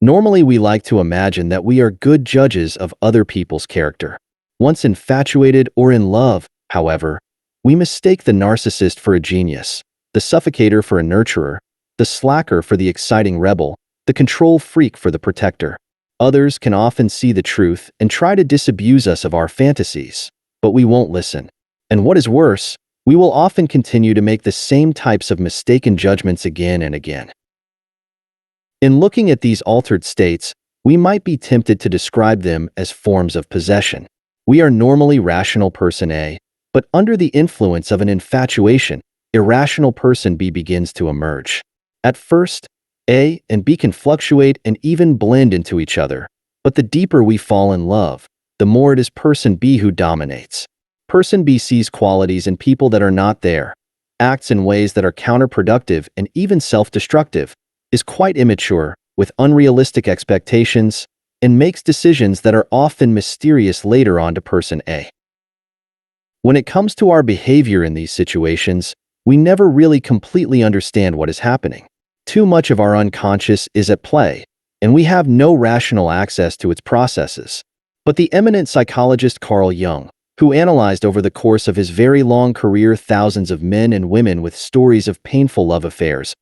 Normally, we like to imagine that we are good judges of other people's character. Once infatuated or in love, however, we mistake the narcissist for a genius, the suffocator for a nurturer, the slacker for the exciting rebel, the control freak for the protector. Others can often see the truth and try to disabuse us of our fantasies, but we won't listen. And what is worse, we will often continue to make the same types of mistaken judgments again and again. In looking at these altered states, we might be tempted to describe them as forms of possession. We are normally rational person A, but under the influence of an infatuation, irrational person B begins to emerge. At first, A and B can fluctuate and even blend into each other, but the deeper we fall in love, the more it is person B who dominates. Person B sees qualities in people that are not there, acts in ways that are counterproductive and even self-destructive, is quite immature, with unrealistic expectations, and makes decisions that are often mysterious later on to person A. When it comes to our behavior in these situations, we never really completely understand what is happening. Too much of our unconscious is at play, and we have no rational access to its processes. But the eminent psychologist Carl Jung, who analyzed over the course of his very long career thousands of men and women with stories of painful love affairs,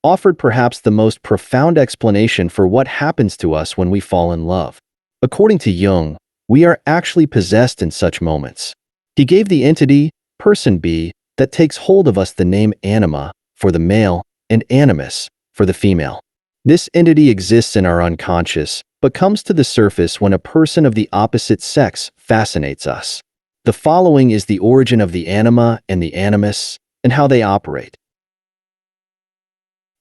offered perhaps the most profound explanation for what happens to us when we fall in love. According to Jung, we are actually possessed in such moments. He gave the entity, person B, that takes hold of us the name anima for the male and animus for the female. This entity exists in our unconscious, but comes to the surface when a person of the opposite sex fascinates us. The following is the origin of the anima and the animus and how they operate.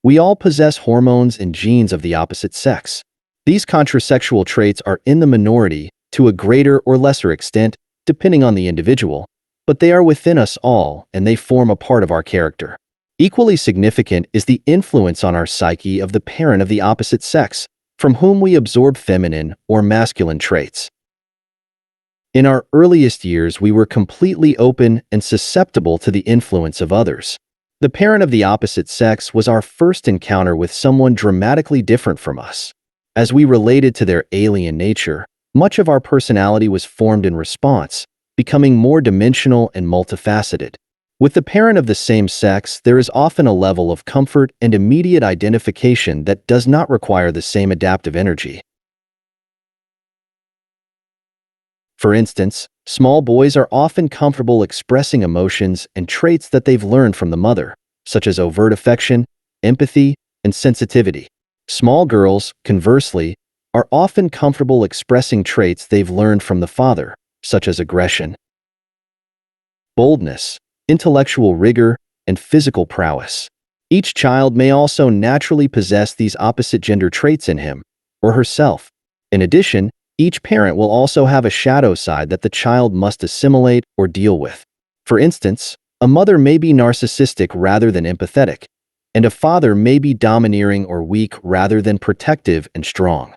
We all possess hormones and genes of the opposite sex. These contrasexual traits are in the minority to a greater or lesser extent, depending on the individual, but they are within us all and they form a part of our character. Equally significant is the influence on our psyche of the parent of the opposite sex, from whom we absorb feminine or masculine traits. In our earliest years, we were completely open and susceptible to the influence of others. The parent of the opposite sex was our first encounter with someone dramatically different from us. As we related to their alien nature, much of our personality was formed in response, becoming more dimensional and multifaceted. With the parent of the same sex, there is often a level of comfort and immediate identification that does not require the same adaptive energy. For instance, small boys are often comfortable expressing emotions and traits that they've learned from the mother, such as overt affection, empathy, and sensitivity. Small girls, conversely, are often comfortable expressing traits they've learned from the father, such as aggression, boldness, intellectual rigor, and physical prowess. Each child may also naturally possess these opposite gender traits in him or herself. In addition, each parent will also have a shadow side that the child must assimilate or deal with. For instance, a mother may be narcissistic rather than empathetic, and a father may be domineering or weak rather than protective and strong.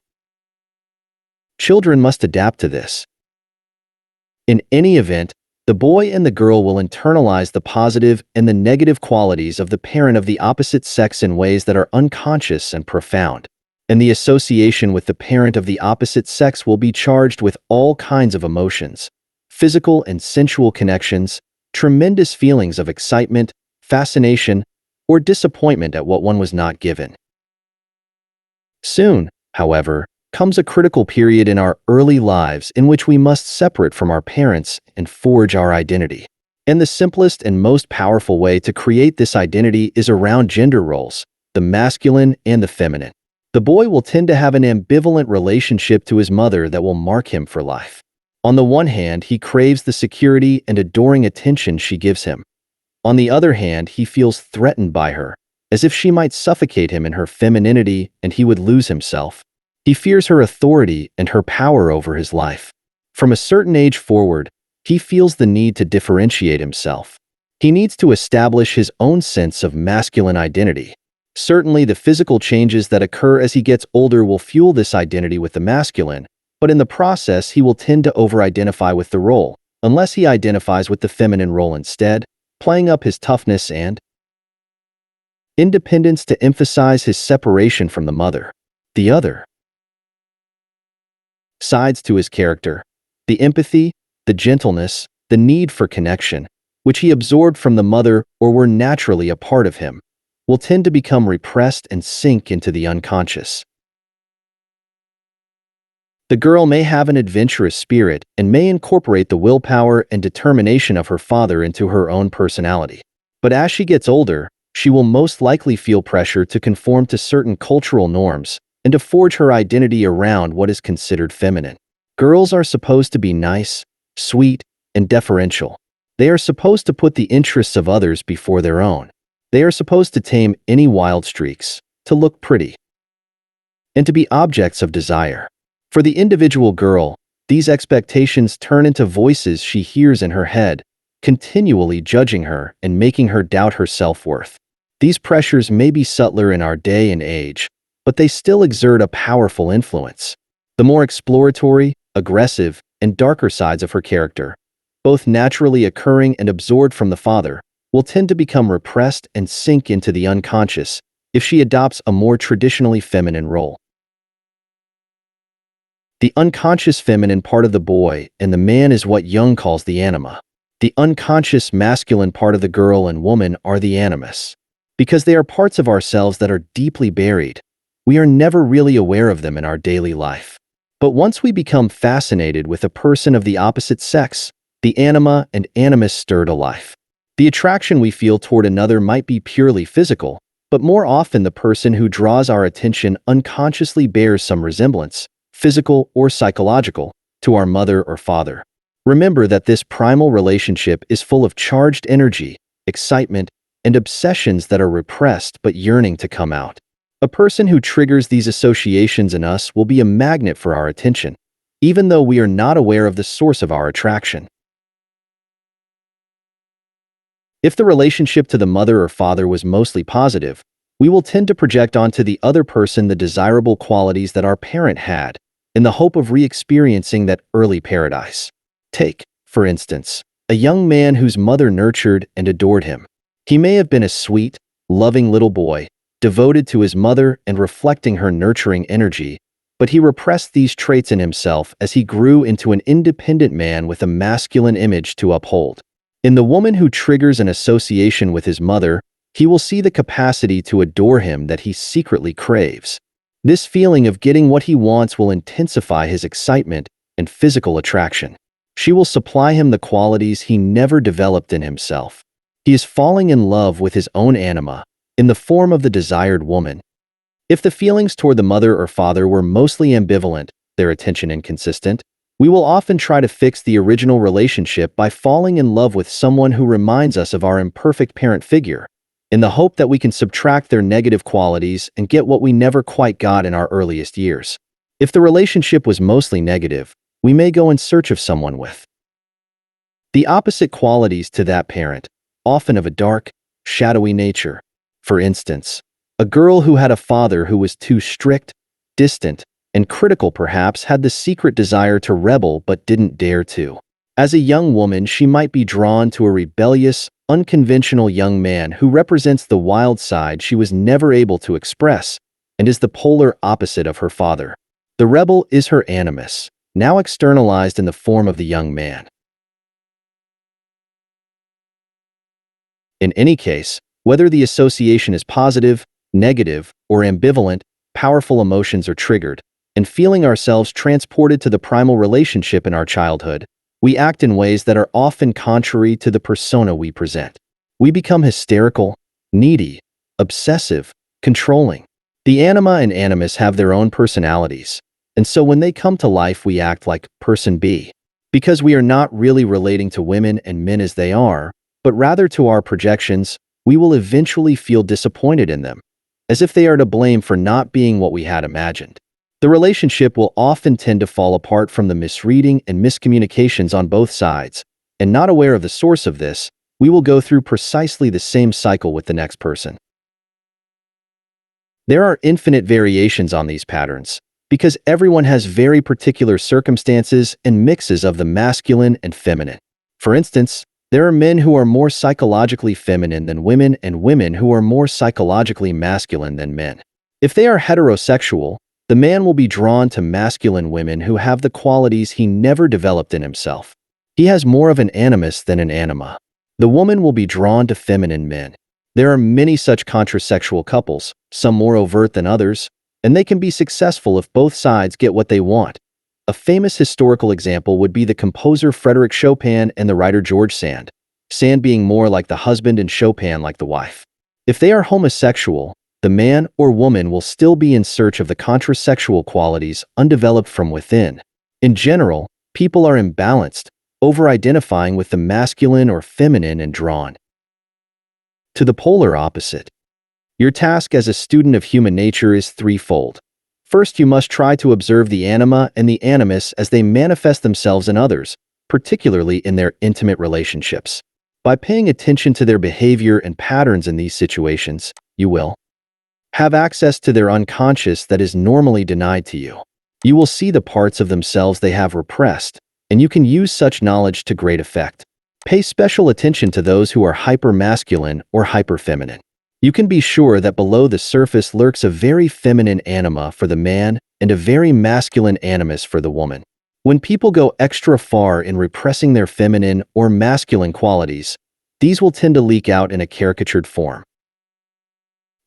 Children must adapt to this. In any event, the boy and the girl will internalize the positive and the negative qualities of the parent of the opposite sex in ways that are unconscious and profound. And the association with the parent of the opposite sex will be charged with all kinds of emotions, physical and sensual connections, tremendous feelings of excitement, fascination, or disappointment at what one was not given. Soon, however, comes a critical period in our early lives in which we must separate from our parents and forge our identity. And the simplest and most powerful way to create this identity is around gender roles, the masculine and the feminine. The boy will tend to have an ambivalent relationship to his mother that will mark him for life. On the one hand, he craves the security and adoring attention she gives him. On the other hand, he feels threatened by her, as if she might suffocate him in her femininity and he would lose himself. He fears her authority and her power over his life. From a certain age forward, he feels the need to differentiate himself. He needs to establish his own sense of masculine identity. Certainly, the physical changes that occur as he gets older will fuel this identity with the masculine, but in the process, he will tend to over-identify with the role, unless he identifies with the feminine role instead, playing up his toughness and independence to emphasize his separation from the mother. The other sides to his character, the empathy, the gentleness, the need for connection, which he absorbed from the mother or were naturally a part of him, will tend to become repressed and sink into the unconscious. The girl may have an adventurous spirit and may incorporate the willpower and determination of her father into her own personality. But as she gets older, she will most likely feel pressure to conform to certain cultural norms and to forge her identity around what is considered feminine. Girls are supposed to be nice, sweet, and deferential. They are supposed to put the interests of others before their own. They are supposed to tame any wild streaks, to look pretty, and to be objects of desire. For the individual girl, these expectations turn into voices she hears in her head, continually judging her and making her doubt her self-worth. These pressures may be subtler in our day and age, but they still exert a powerful influence. The more exploratory, aggressive, and darker sides of her character, both naturally occurring and absorbed from the father, will tend to become repressed and sink into the unconscious if she adopts a more traditionally feminine role. The unconscious feminine part of the boy and the man is what Jung calls the anima. The unconscious masculine part of the girl and woman are the animus. Because they are parts of ourselves that are deeply buried, we are never really aware of them in our daily life. But once we become fascinated with a person of the opposite sex, the anima and animus stir to life. The attraction we feel toward another might be purely physical, but more often the person who draws our attention unconsciously bears some resemblance, physical or psychological, to our mother or father. Remember that this primal relationship is full of charged energy, excitement, and obsessions that are repressed but yearning to come out. A person who triggers these associations in us will be a magnet for our attention, even though we are not aware of the source of our attraction. If the relationship to the mother or father was mostly positive, we will tend to project onto the other person the desirable qualities that our parent had, in the hope of re-experiencing that early paradise. Take, for instance, a young man whose mother nurtured and adored him. He may have been a sweet, loving little boy, devoted to his mother and reflecting her nurturing energy, but he repressed these traits in himself as he grew into an independent man with a masculine image to uphold. In the woman who triggers an association with his mother, he will see the capacity to adore him that he secretly craves. This feeling of getting what he wants will intensify his excitement and physical attraction. She will supply him the qualities he never developed in himself. He is falling in love with his own anima, in the form of the desired woman. If the feelings toward the mother or father were mostly ambivalent, their attention inconsistent, we will often try to fix the original relationship by falling in love with someone who reminds us of our imperfect parent figure, in the hope that we can subtract their negative qualities and get what we never quite got in our earliest years. If the relationship was mostly negative, we may go in search of someone with the opposite qualities to that parent, often of a dark, shadowy nature. For instance, a girl who had a father who was too strict, distant, and critical perhaps had the secret desire to rebel but didn't dare to. As a young woman, she might be drawn to a rebellious, unconventional young man who represents the wild side she was never able to express and is the polar opposite of her father. The rebel is her animus, now externalized in the form of the young man. In any case, whether the association is positive, negative, or ambivalent, powerful emotions are triggered, and feeling ourselves transported to the primal relationship in our childhood, We act in ways that are often contrary to the persona we present. We become hysterical, needy, obsessive, controlling. The anima and animus have their own personalities, and so when they come to life, we act like person B. Because we are not really relating to women and men as they are, but rather to our projections, we will eventually feel disappointed in them, as if they are to blame for not being what we had imagined. The relationship will often tend to fall apart from the misreading and miscommunications on both sides, and not aware of the source of this, we will go through precisely the same cycle with the next person. There are infinite variations on these patterns, because everyone has very particular circumstances and mixes of the masculine and feminine. For instance, there are men who are more psychologically feminine than women and women who are more psychologically masculine than men. If they are heterosexual, the man will be drawn to masculine women who have the qualities he never developed in himself. He has more of an animus than an anima. The woman will be drawn to feminine men. There are many such contrasexual couples, some more overt than others, and they can be successful if both sides get what they want. A famous historical example would be the composer Frédéric Chopin and the writer George Sand, Sand being more like the husband and Chopin like the wife. If they are homosexual, the man or woman will still be in search of the contrasexual qualities undeveloped from within. In general, people are imbalanced, over-identifying with the masculine or feminine and drawn to the polar opposite. Your task as a student of human nature is threefold. First, you must try to observe the anima and the animus as they manifest themselves in others, particularly in their intimate relationships. By paying attention to their behavior and patterns in these situations, you will have access to their unconscious that is normally denied to you. You will see the parts of themselves they have repressed, and you can use such knowledge to great effect. Pay special attention to those who are hyper-masculine or hyper-feminine. You can be sure that below the surface lurks a very feminine anima for the man and a very masculine animus for the woman. When people go extra far in repressing their feminine or masculine qualities, these will tend to leak out in a caricatured form.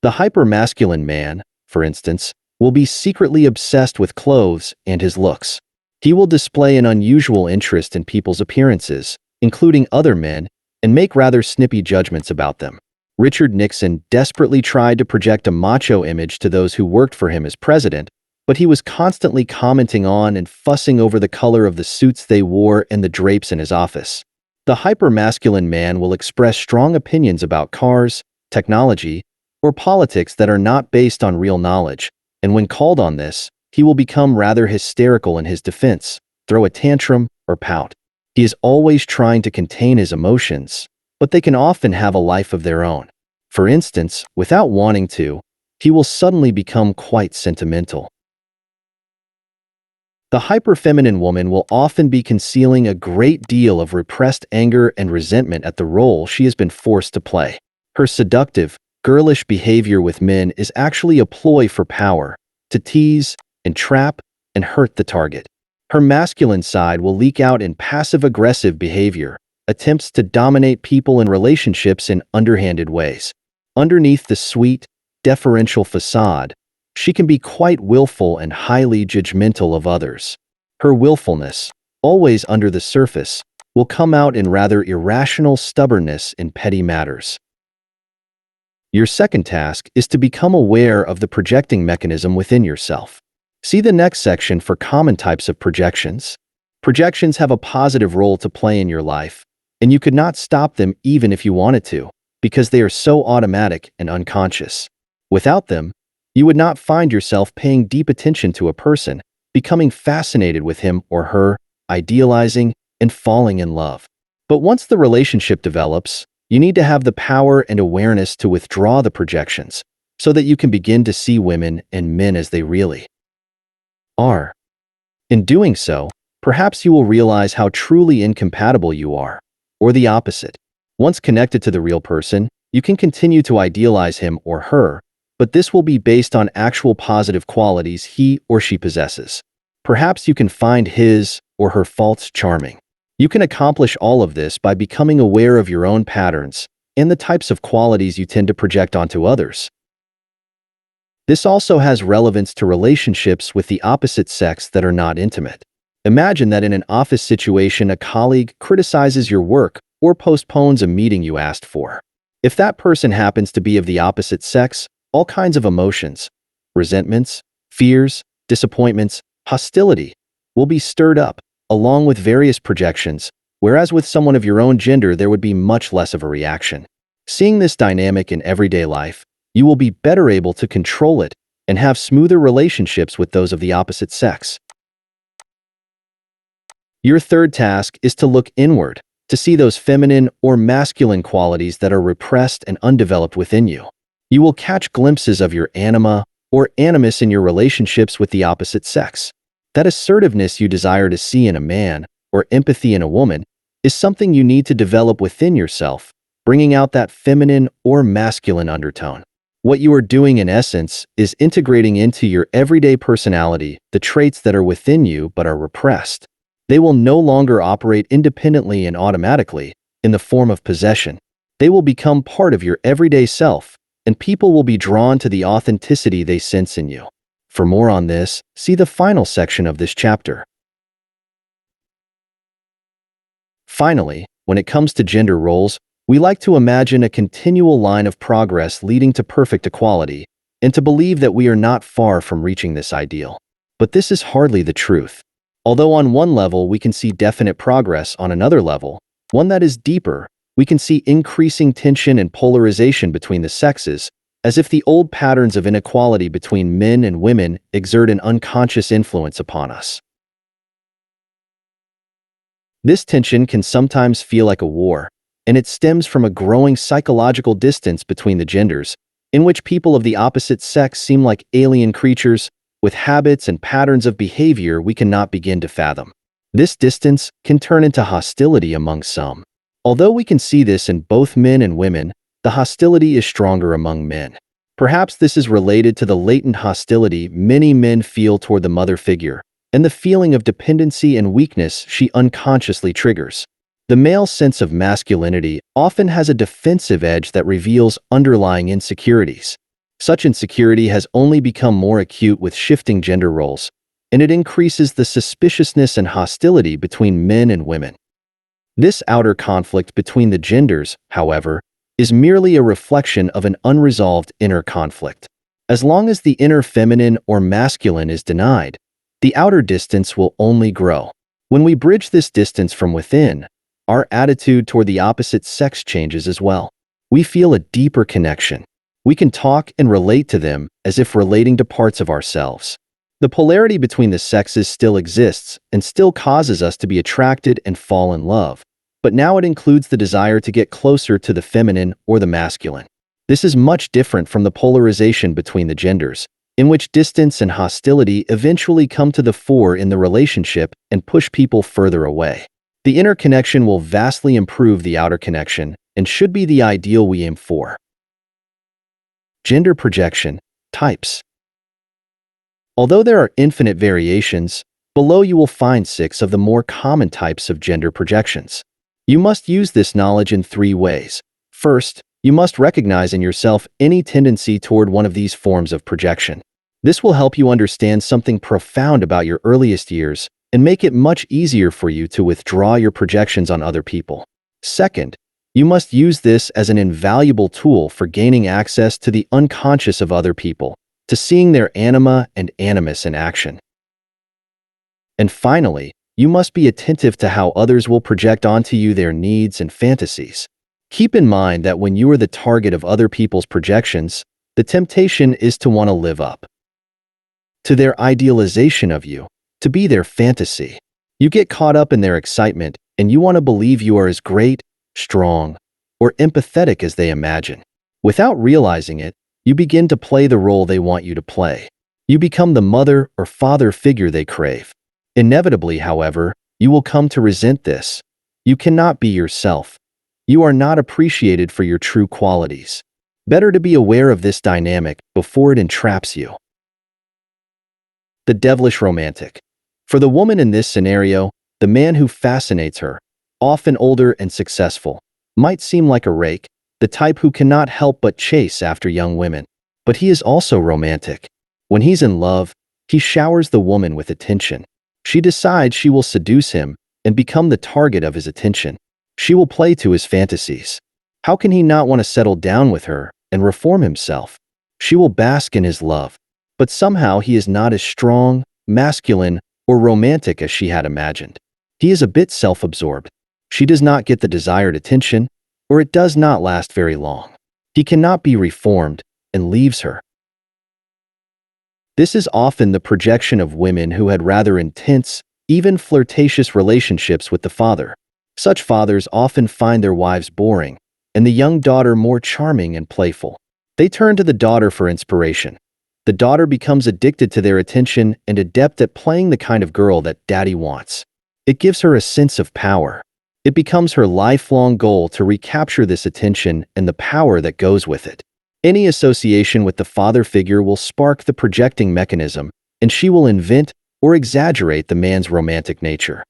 The hyper-masculine man, for instance, will be secretly obsessed with clothes and his looks. He will display an unusual interest in people's appearances, including other men, and make rather snippy judgments about them. Richard Nixon desperately tried to project a macho image to those who worked for him as president, but he was constantly commenting on and fussing over the color of the suits they wore and the drapes in his office. The hyper-masculine man will express strong opinions about cars, technology, or politics that are not based on real knowledge, and when called on this, he will become rather hysterical in his defense, throw a tantrum, or pout. He is always trying to contain his emotions, but they can often have a life of their own. For instance, without wanting to, he will suddenly become quite sentimental. The hyperfeminine woman will often be concealing a great deal of repressed anger and resentment at the role she has been forced to play. Her seductive, girlish behavior with men is actually a ploy for power, to tease, entrap, and hurt the target. Her masculine side will leak out in passive-aggressive behavior, attempts to dominate people in relationships in underhanded ways. Underneath the sweet, deferential facade, she can be quite willful and highly judgmental of others. Her willfulness, always under the surface, will come out in rather irrational stubbornness in petty matters. Your second task is to become aware of the projecting mechanism within yourself. See the next section for common types of projections. Projections have a positive role to play in your life, and you could not stop them even if you wanted to, because they are so automatic and unconscious. Without them, you would not find yourself paying deep attention to a person, becoming fascinated with him or her, idealizing, and falling in love. But once the relationship develops, you need to have the power and awareness to withdraw the projections, so that you can begin to see women and men as they really are. In doing so, perhaps you will realize how truly incompatible you are, or the opposite. Once connected to the real person, you can continue to idealize him or her, but this will be based on actual positive qualities he or she possesses. Perhaps you can find his or her faults charming. You can accomplish all of this by becoming aware of your own patterns and the types of qualities you tend to project onto others. This also has relevance to relationships with the opposite sex that are not intimate. Imagine that in an office situation, a colleague criticizes your work or postpones a meeting you asked for. If that person happens to be of the opposite sex, all kinds of emotions, resentments, fears, disappointments, hostility will be stirred up, along with various projections, whereas with someone of your own gender, there would be much less of a reaction. Seeing this dynamic in everyday life, you will be better able to control it and have smoother relationships with those of the opposite sex. Your third task is to look inward, to see those feminine or masculine qualities that are repressed and undeveloped within you. You will catch glimpses of your anima or animus in your relationships with the opposite sex. That assertiveness you desire to see in a man or empathy in a woman is something you need to develop within yourself, bringing out that feminine or masculine undertone. What you are doing in essence is integrating into your everyday personality the traits that are within you but are repressed. They will no longer operate independently and automatically in the form of possession. They will become part of your everyday self, and people will be drawn to the authenticity they sense in you. For more on this, see the final section of this chapter. Finally, when it comes to gender roles, we like to imagine a continual line of progress leading to perfect equality, and to believe that we are not far from reaching this ideal. But this is hardly the truth. Although on one level we can see definite progress, on another level, one that is deeper, we can see increasing tension and polarization between the sexes, as if the old patterns of inequality between men and women exert an unconscious influence upon us. This tension can sometimes feel like a war, and it stems from a growing psychological distance between the genders, in which people of the opposite sex seem like alien creatures with habits and patterns of behavior we cannot begin to fathom. This distance can turn into hostility among some. Although we can see this in both men and women, the hostility is stronger among men. Perhaps this is related to the latent hostility many men feel toward the mother figure, and the feeling of dependency and weakness she unconsciously triggers. The male sense of masculinity often has a defensive edge that reveals underlying insecurities. Such insecurity has only become more acute with shifting gender roles, and it increases the suspiciousness and hostility between men and women. This outer conflict between the genders, however, is merely a reflection of an unresolved inner conflict. As long as the inner feminine or masculine is denied, the outer distance will only grow. When we bridge this distance from within, our attitude toward the opposite sex changes as well. We feel a deeper connection. We can talk and relate to them as if relating to parts of ourselves. The polarity between the sexes still exists and still causes us to be attracted and fall in love, but now it includes the desire to get closer to the feminine or the masculine. This is much different from the polarization between the genders, in which distance and hostility eventually come to the fore in the relationship and push people further away. The inner connection will vastly improve the outer connection and should be the ideal we aim for. Gender projection types. Although there are infinite variations, below you will find 6 of the more common types of gender projections. You must use this knowledge in 3 ways. First, you must recognize in yourself any tendency toward one of these forms of projection. This will help you understand something profound about your earliest years and make it much easier for you to withdraw your projections on other people. Second, you must use this as an invaluable tool for gaining access to the unconscious of other people, to seeing their anima and animus in action. And finally, you must be attentive to how others will project onto you their needs and fantasies. Keep in mind that when you are the target of other people's projections, the temptation is to want to live up to their idealization of you, to be their fantasy. You get caught up in their excitement, and you want to believe you are as great, strong, or empathetic as they imagine. Without realizing it, you begin to play the role they want you to play. You become the mother or father figure they crave. Inevitably, however, you will come to resent this. You cannot be yourself. You are not appreciated for your true qualities. Better to be aware of this dynamic before it entraps you. The devilish romantic. For the woman in this scenario, the man who fascinates her, often older and successful, might seem like a rake, the type who cannot help but chase after young women. But he is also romantic. When he's in love, he showers the woman with attention. She decides she will seduce him and become the target of his attention. She will play to his fantasies. How can he not want to settle down with her and reform himself? She will bask in his love, but somehow he is not as strong, masculine, or romantic as she had imagined. He is a bit self-absorbed. She does not get the desired attention, or it does not last very long. He cannot be reformed and leaves her. This is often the projection of women who had rather intense, even flirtatious relationships with the father. Such fathers often find their wives boring, and the young daughter more charming and playful. They turn to the daughter for inspiration. The daughter becomes addicted to their attention and adept at playing the kind of girl that daddy wants. It gives her a sense of power. It becomes her lifelong goal to recapture this attention and the power that goes with it. Any association with the father figure will spark the projecting mechanism, and she will invent or exaggerate the man's romantic nature.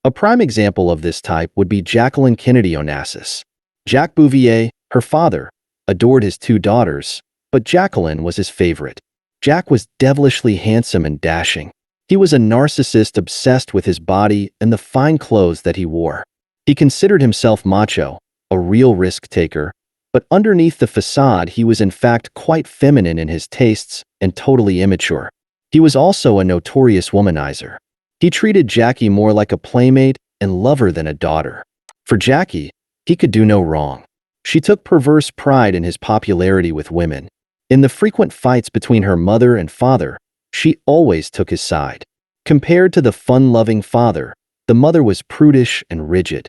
A prime example of this type would be Jacqueline Kennedy Onassis. Jacques Bouvier, her father, adored his two daughters, but Jacqueline was his favorite. Jack was devilishly handsome and dashing. He was a narcissist obsessed with his body and the fine clothes that he wore. He considered himself macho, a real risk-taker, but underneath the facade he was in fact quite feminine in his tastes and totally immature. He was also a notorious womanizer. He treated Jackie more like a playmate and lover than a daughter. For Jackie, he could do no wrong. She took perverse pride in his popularity with women. In the frequent fights between her mother and father, she always took his side. Compared to the fun-loving father, the mother was prudish and rigid.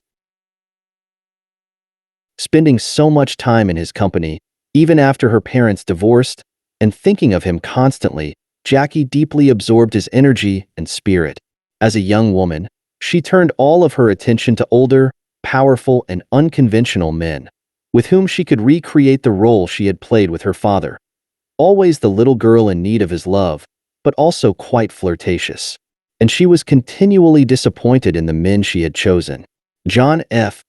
Spending so much time in his company, even after her parents divorced, and thinking of him constantly, Jackie deeply absorbed his energy and spirit. As a young woman, she turned all of her attention to older, powerful, and unconventional men, with whom she could recreate the role she had played with her father. Always the little girl in need of his love, but also quite flirtatious. And she was continually disappointed in the men she had chosen. John F.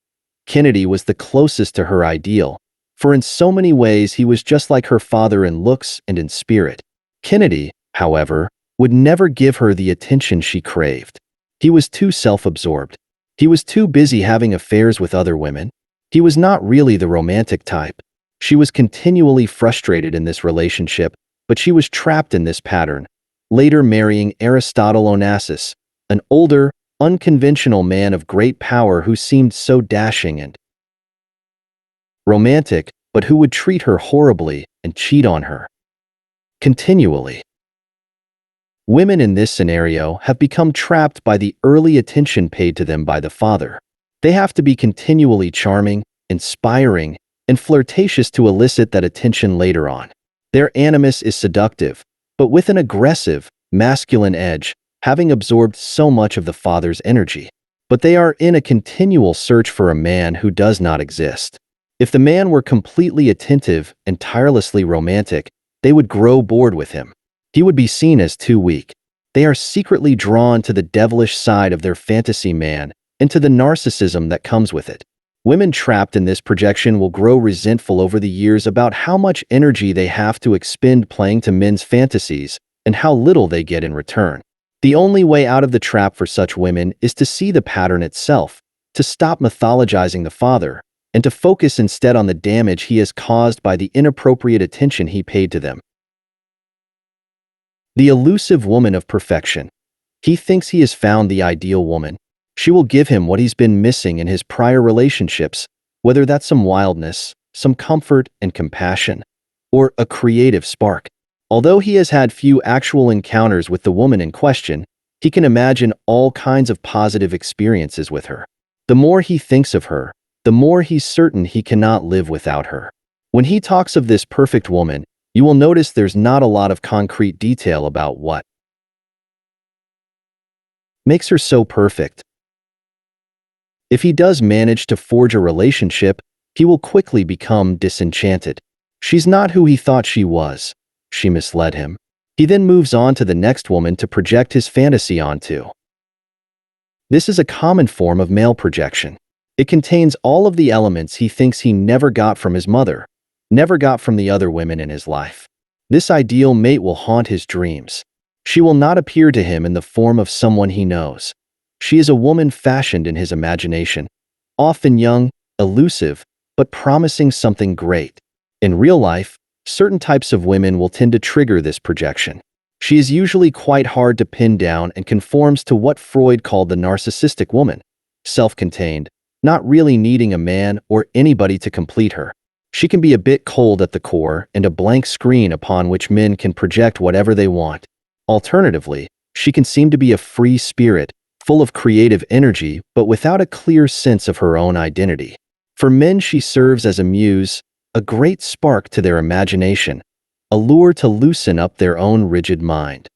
Kennedy was the closest to her ideal, for in so many ways he was just like her father in looks and in spirit. Kennedy, however, would never give her the attention she craved. He was too self-absorbed. He was too busy having affairs with other women. He was not really the romantic type. She was continually frustrated in this relationship, but she was trapped in this pattern, later marrying Aristotle Onassis, an older, unconventional man of great power who seemed so dashing and romantic, but who would treat her horribly and cheat on her continually. Women in this scenario have become trapped by the early attention paid to them by the father. They have to be continually charming, inspiring, and flirtatious to elicit that attention later on. Their animus is seductive, but with an aggressive, masculine edge, having absorbed so much of the father's energy. But they are in a continual search for a man who does not exist. If the man were completely attentive and tirelessly romantic, they would grow bored with him. He would be seen as too weak. They are secretly drawn to the devilish side of their fantasy man and to the narcissism that comes with it. Women trapped in this projection will grow resentful over the years about how much energy they have to expend playing to men's fantasies and how little they get in return. The only way out of the trap for such women is to see the pattern itself, to stop mythologizing the father, and to focus instead on the damage he has caused by the inappropriate attention he paid to them. The elusive woman of perfection. He thinks he has found the ideal woman. She will give him what he's been missing in his prior relationships, whether that's some wildness, some comfort and compassion, or a creative spark. Although he has had few actual encounters with the woman in question, he can imagine all kinds of positive experiences with her. The more he thinks of her, the more he's certain he cannot live without her. When he talks of this perfect woman, you will notice there's not a lot of concrete detail about what makes her so perfect. If he does manage to forge a relationship, he will quickly become disenchanted. She's not who he thought she was. She misled him. He then moves on to the next woman to project his fantasy onto. This is a common form of male projection. It contains all of the elements he thinks he never got from his mother, never got from the other women in his life. This ideal mate will haunt his dreams. She will not appear to him in the form of someone he knows. She is a woman fashioned in his imagination, often young, elusive, but promising something great. In real life, certain types of women will tend to trigger this projection. She is usually quite hard to pin down and conforms to what Freud called the narcissistic woman, self-contained, not really needing a man or anybody to complete her. She can be a bit cold at the core and a blank screen upon which men can project whatever they want. Alternatively, she can seem to be a free spirit, full of creative energy but without a clear sense of her own identity. For men, she serves as a muse, a great spark to their imagination, a lure to loosen up their own rigid mind.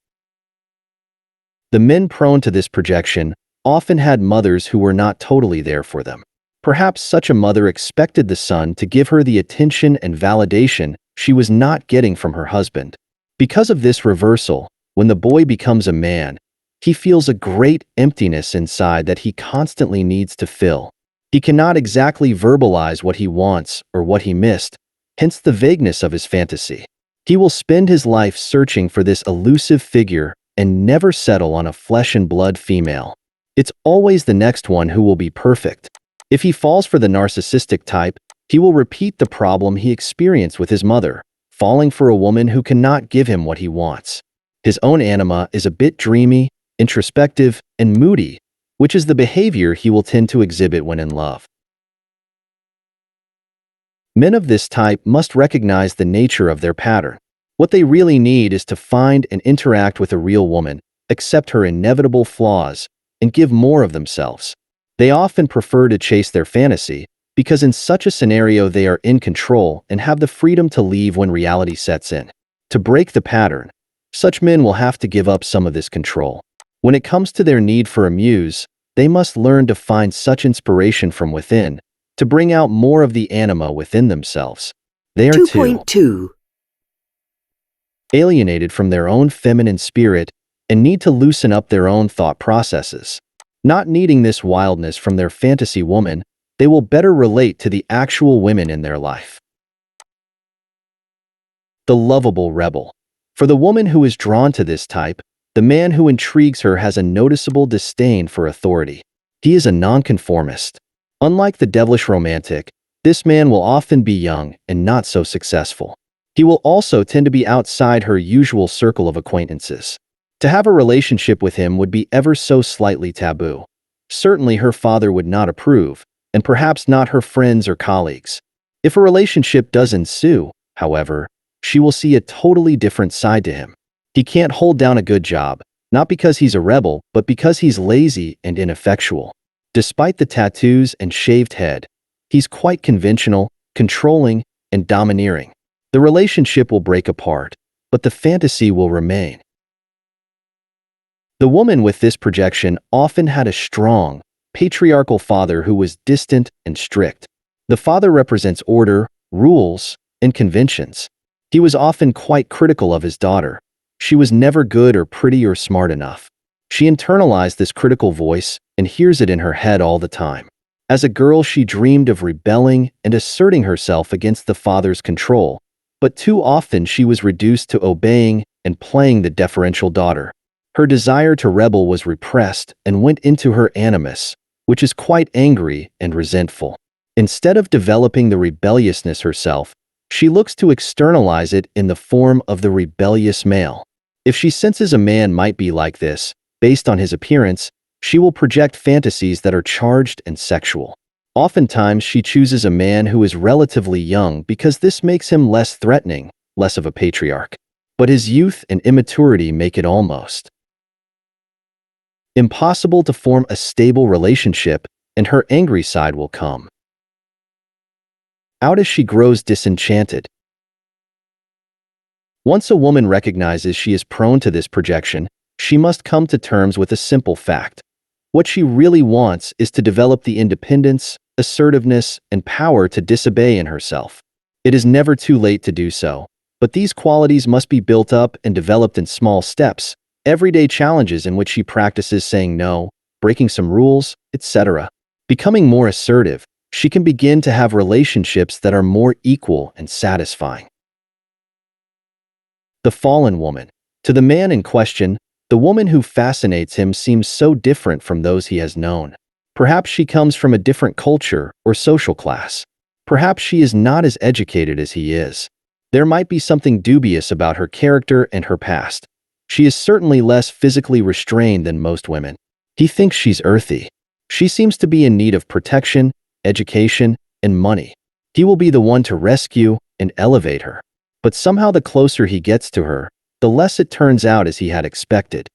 The men prone to this projection often had mothers who were not totally there for them. Perhaps such a mother expected the son to give her the attention and validation she was not getting from her husband. Because of this reversal, when the boy becomes a man, he feels a great emptiness inside that he constantly needs to fill. He cannot exactly verbalize what he wants or what he missed, hence the vagueness of his fantasy. He will spend his life searching for this elusive figure and never settle on a flesh and blood female. It's always the next one who will be perfect. If he falls for the narcissistic type, he will repeat the problem he experienced with his mother, falling for a woman who cannot give him what he wants. His own anima is a bit dreamy, introspective, and moody, which is the behavior he will tend to exhibit when in love. Men of this type must recognize the nature of their pattern. What they really need is to find and interact with a real woman, accept her inevitable flaws, and give more of themselves. They often prefer to chase their fantasy, because in such a scenario they are in control and have the freedom to leave when reality sets in. To break the pattern, such men will have to give up some of this control. When it comes to their need for a muse, they must learn to find such inspiration from within, to bring out more of the anima within themselves. They are 2.2 alienated from their own feminine spirit and need to loosen up their own thought processes. Not needing this wildness from their fantasy woman, they will better relate to the actual women in their life. The lovable rebel. For the woman who is drawn to this type, the man who intrigues her has a noticeable disdain for authority. He is a nonconformist. Unlike the devilish romantic, this man will often be young and not so successful. He will also tend to be outside her usual circle of acquaintances. To have a relationship with him would be ever so slightly taboo. Certainly her father would not approve, and perhaps not her friends or colleagues. If a relationship does ensue, however, she will see a totally different side to him. He can't hold down a good job, not because he's a rebel, but because he's lazy and ineffectual. Despite the tattoos and shaved head, he's quite conventional, controlling, and domineering. The relationship will break apart, but the fantasy will remain. The woman with this projection often had a strong, patriarchal father who was distant and strict. The father represents order, rules, and conventions. He was often quite critical of his daughter. She was never good or pretty or smart enough. She internalized this critical voice and hears it in her head all the time. As a girl, she dreamed of rebelling and asserting herself against the father's control, but too often she was reduced to obeying and playing the deferential daughter. Her desire to rebel was repressed and went into her animus, which is quite angry and resentful. Instead of developing the rebelliousness herself, she looks to externalize it in the form of the rebellious male. If she senses a man might be like this, based on his appearance, she will project fantasies that are charged and sexual. Oftentimes, she chooses a man who is relatively young because this makes him less threatening, less of a patriarch. But his youth and immaturity make it almost impossible to form a stable relationship, and her angry side will come out as she grows disenchanted. Once a woman recognizes she is prone to this projection, she must come to terms with a simple fact. What she really wants is to develop the independence, assertiveness, and power to disobey in herself. It is never too late to do so, but these qualities must be built up and developed in small steps, everyday challenges in which she practices saying no, breaking some rules, etc. Becoming more assertive, she can begin to have relationships that are more equal and satisfying. The fallen woman. To the man in question, the woman who fascinates him seems so different from those he has known. Perhaps she comes from a different culture or social class. Perhaps she is not as educated as he is. There might be something dubious about her character and her past. She is certainly less physically restrained than most women. He thinks she's earthy. She seems to be in need of protection, education, and money. He will be the one to rescue and elevate her. But somehow the closer he gets to her, the less it turns out as he had expected.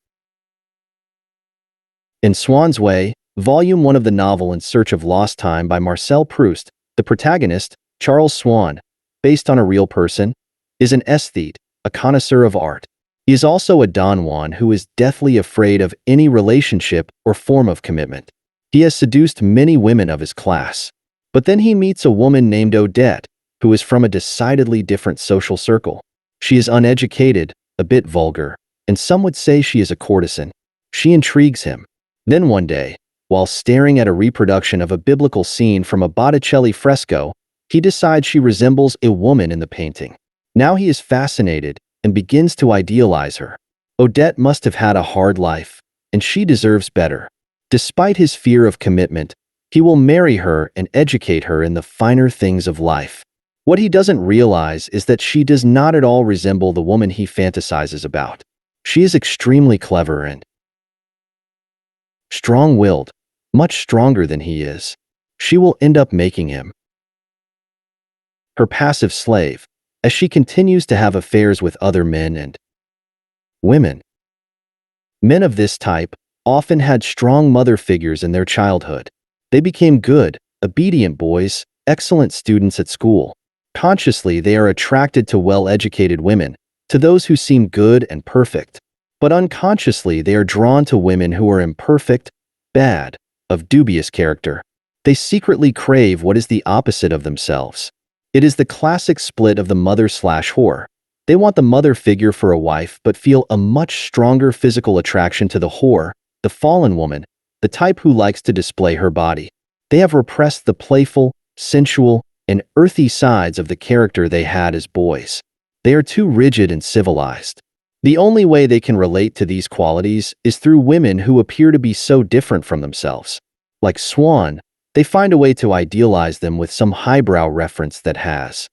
In Swann's Way, Volume 1 of the novel In Search of Lost Time by Marcel Proust, the protagonist, Charles Swann, based on a real person, is an aesthete, a connoisseur of art. He is also a Don Juan who is deathly afraid of any relationship or form of commitment. He has seduced many women of his class. But then he meets a woman named Odette, who is from a decidedly different social circle. She is uneducated, a bit vulgar, and some would say she is a courtesan. She intrigues him. Then one day, while staring at a reproduction of a biblical scene from a Botticelli fresco, he decides she resembles a woman in the painting. Now he is fascinated and begins to idealize her. Odette must have had a hard life, and she deserves better. Despite his fear of commitment, he will marry her and educate her in the finer things of life. What he doesn't realize is that she does not at all resemble the woman he fantasizes about. She is extremely clever and strong-willed, much stronger than he is. She will end up making him her passive slave, as she continues to have affairs with other men and women. Men of this type often had strong mother figures in their childhood. They became good, obedient boys, excellent students at school. Consciously, they are attracted to well-educated women, to those who seem good and perfect. But unconsciously, they are drawn to women who are imperfect, bad, of dubious character. They secretly crave what is the opposite of themselves. It is the classic split of the mother/whore. They want the mother figure for a wife but feel a much stronger physical attraction to the whore, the fallen woman, the type who likes to display her body. They have repressed the playful, sensual, and earthy sides of the character they had as boys. They are too rigid and civilized. The only way they can relate to these qualities is through women who appear to be so different from themselves. Like Swann, they find a way to idealize them with some highbrow reference that has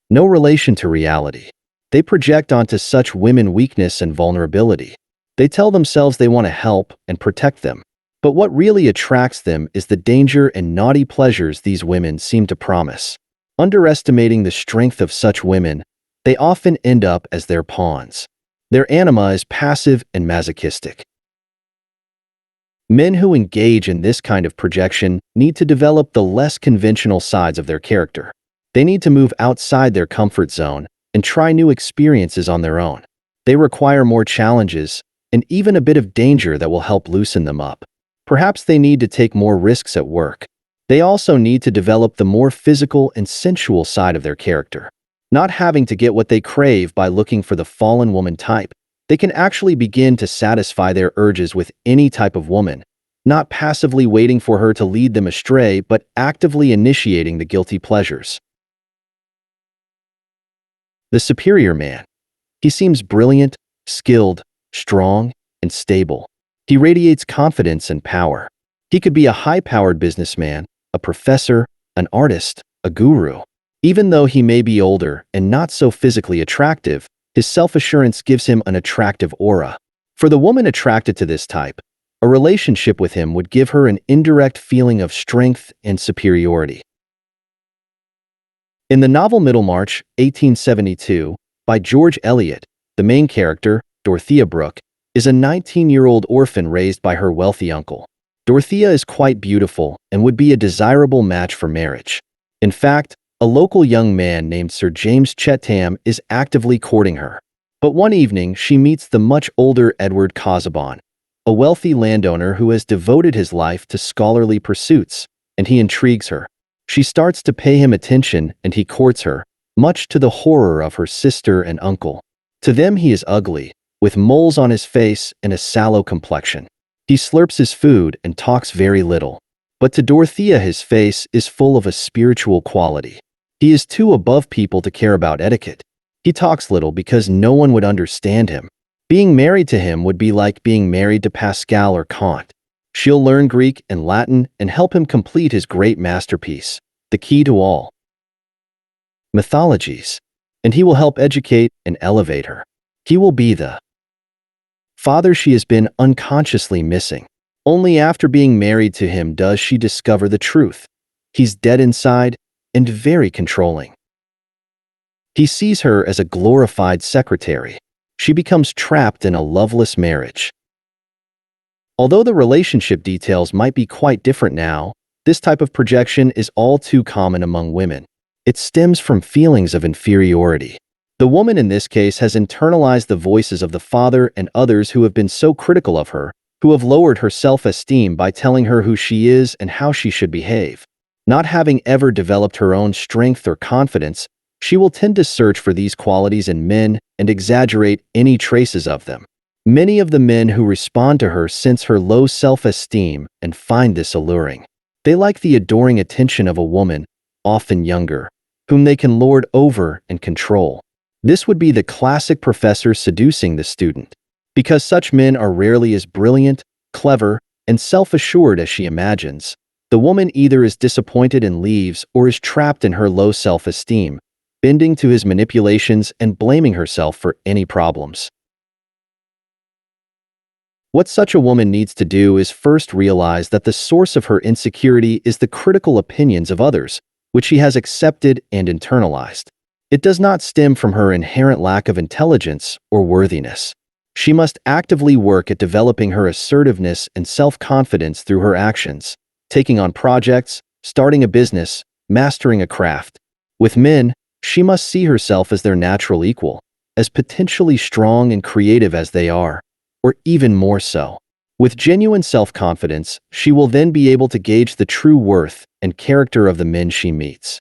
no relation to reality. They project onto such women weakness and vulnerability. They tell themselves they want to help and protect them. But what really attracts them is the danger and naughty pleasures these women seem to promise. Underestimating the strength of such women, they often end up as their pawns. Their anima is passive and masochistic. Men who engage in this kind of projection need to develop the less conventional sides of their character. They need to move outside their comfort zone and try new experiences on their own. They require more challenges and even a bit of danger that will help loosen them up. Perhaps they need to take more risks at work. They also need to develop the more physical and sensual side of their character. Not having to get what they crave by looking for the fallen woman type, they can actually begin to satisfy their urges with any type of woman, not passively waiting for her to lead them astray, but actively initiating the guilty pleasures. The superior man. He seems brilliant, skilled, strong, and stable. He radiates confidence and power. He could be a high-powered businessman, a professor, an artist, a guru. Even though he may be older and not so physically attractive, his self-assurance gives him an attractive aura. For the woman attracted to this type, a relationship with him would give her an indirect feeling of strength and superiority. In the novel Middlemarch, 1872, by George Eliot, the main character, Dorothea Brooke, is a 19-year-old orphan raised by her wealthy uncle. Dorothea is quite beautiful and would be a desirable match for marriage. In fact, a local young man named Sir James Chetham is actively courting her. But one evening, she meets the much older Edward Casaubon, a wealthy landowner who has devoted his life to scholarly pursuits, and he intrigues her. She starts to pay him attention and he courts her, much to the horror of her sister and uncle. To them he is ugly, with moles on his face and a sallow complexion. He slurps his food and talks very little. But to Dorothea his face is full of a spiritual quality. He is too above people to care about etiquette. He talks little because no one would understand him. Being married to him would be like being married to Pascal or Kant. She'll learn Greek and Latin and help him complete his great masterpiece, the key to all mythologies. And he will help educate and elevate her. He will be the father she has been unconsciously missing. Only after being married to him does she discover the truth. He's dead inside and very controlling. He sees her as a glorified secretary. She becomes trapped in a loveless marriage. Although the relationship details might be quite different now, this type of projection is all too common among women. It stems from feelings of inferiority. The woman in this case has internalized the voices of the father and others who have been so critical of her, who have lowered her self-esteem by telling her who she is and how she should behave. Not having ever developed her own strength or confidence, she will tend to search for these qualities in men and exaggerate any traces of them. Many of the men who respond to her sense her low self-esteem and find this alluring. They like the adoring attention of a woman, often younger, whom they can lord over and control. This would be the classic professor seducing the student. Because such men are rarely as brilliant, clever, and self-assured as she imagines, the woman either is disappointed and leaves or is trapped in her low self-esteem, bending to his manipulations and blaming herself for any problems. What such a woman needs to do is first realize that the source of her insecurity is the critical opinions of others, which she has accepted and internalized. It does not stem from her inherent lack of intelligence or worthiness. She must actively work at developing her assertiveness and self-confidence through her actions, taking on projects, starting a business, mastering a craft. With men, she must see herself as their natural equal, as potentially strong and creative as they are, or even more so. With genuine self-confidence, she will then be able to gauge the true worth and character of the men she meets.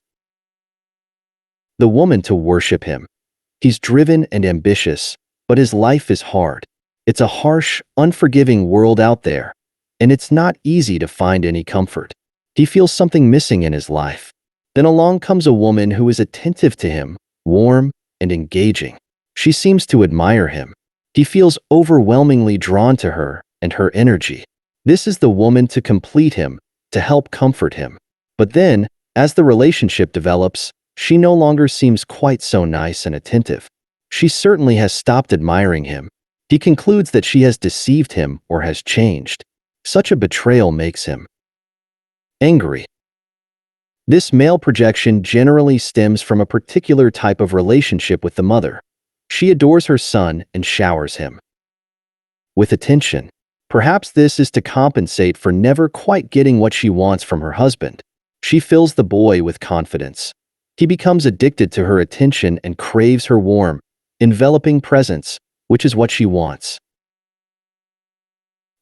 The woman to worship him. He's driven and ambitious, but his life is hard. It's a harsh, unforgiving world out there, and it's not easy to find any comfort. He feels something missing in his life. Then along comes a woman who is attentive to him, warm and engaging. She seems to admire him. He feels overwhelmingly drawn to her and her energy. This is the woman to complete him, to help comfort him. But then, as the relationship develops, she no longer seems quite so nice and attentive. She certainly has stopped admiring him. He concludes that she has deceived him or has changed. Such a betrayal makes him angry. This male projection generally stems from a particular type of relationship with the mother. She adores her son and showers him with attention. Perhaps this is to compensate for never quite getting what she wants from her husband. She fills the boy with confidence. He becomes addicted to her attention and craves her warm, enveloping presence, which is what she wants.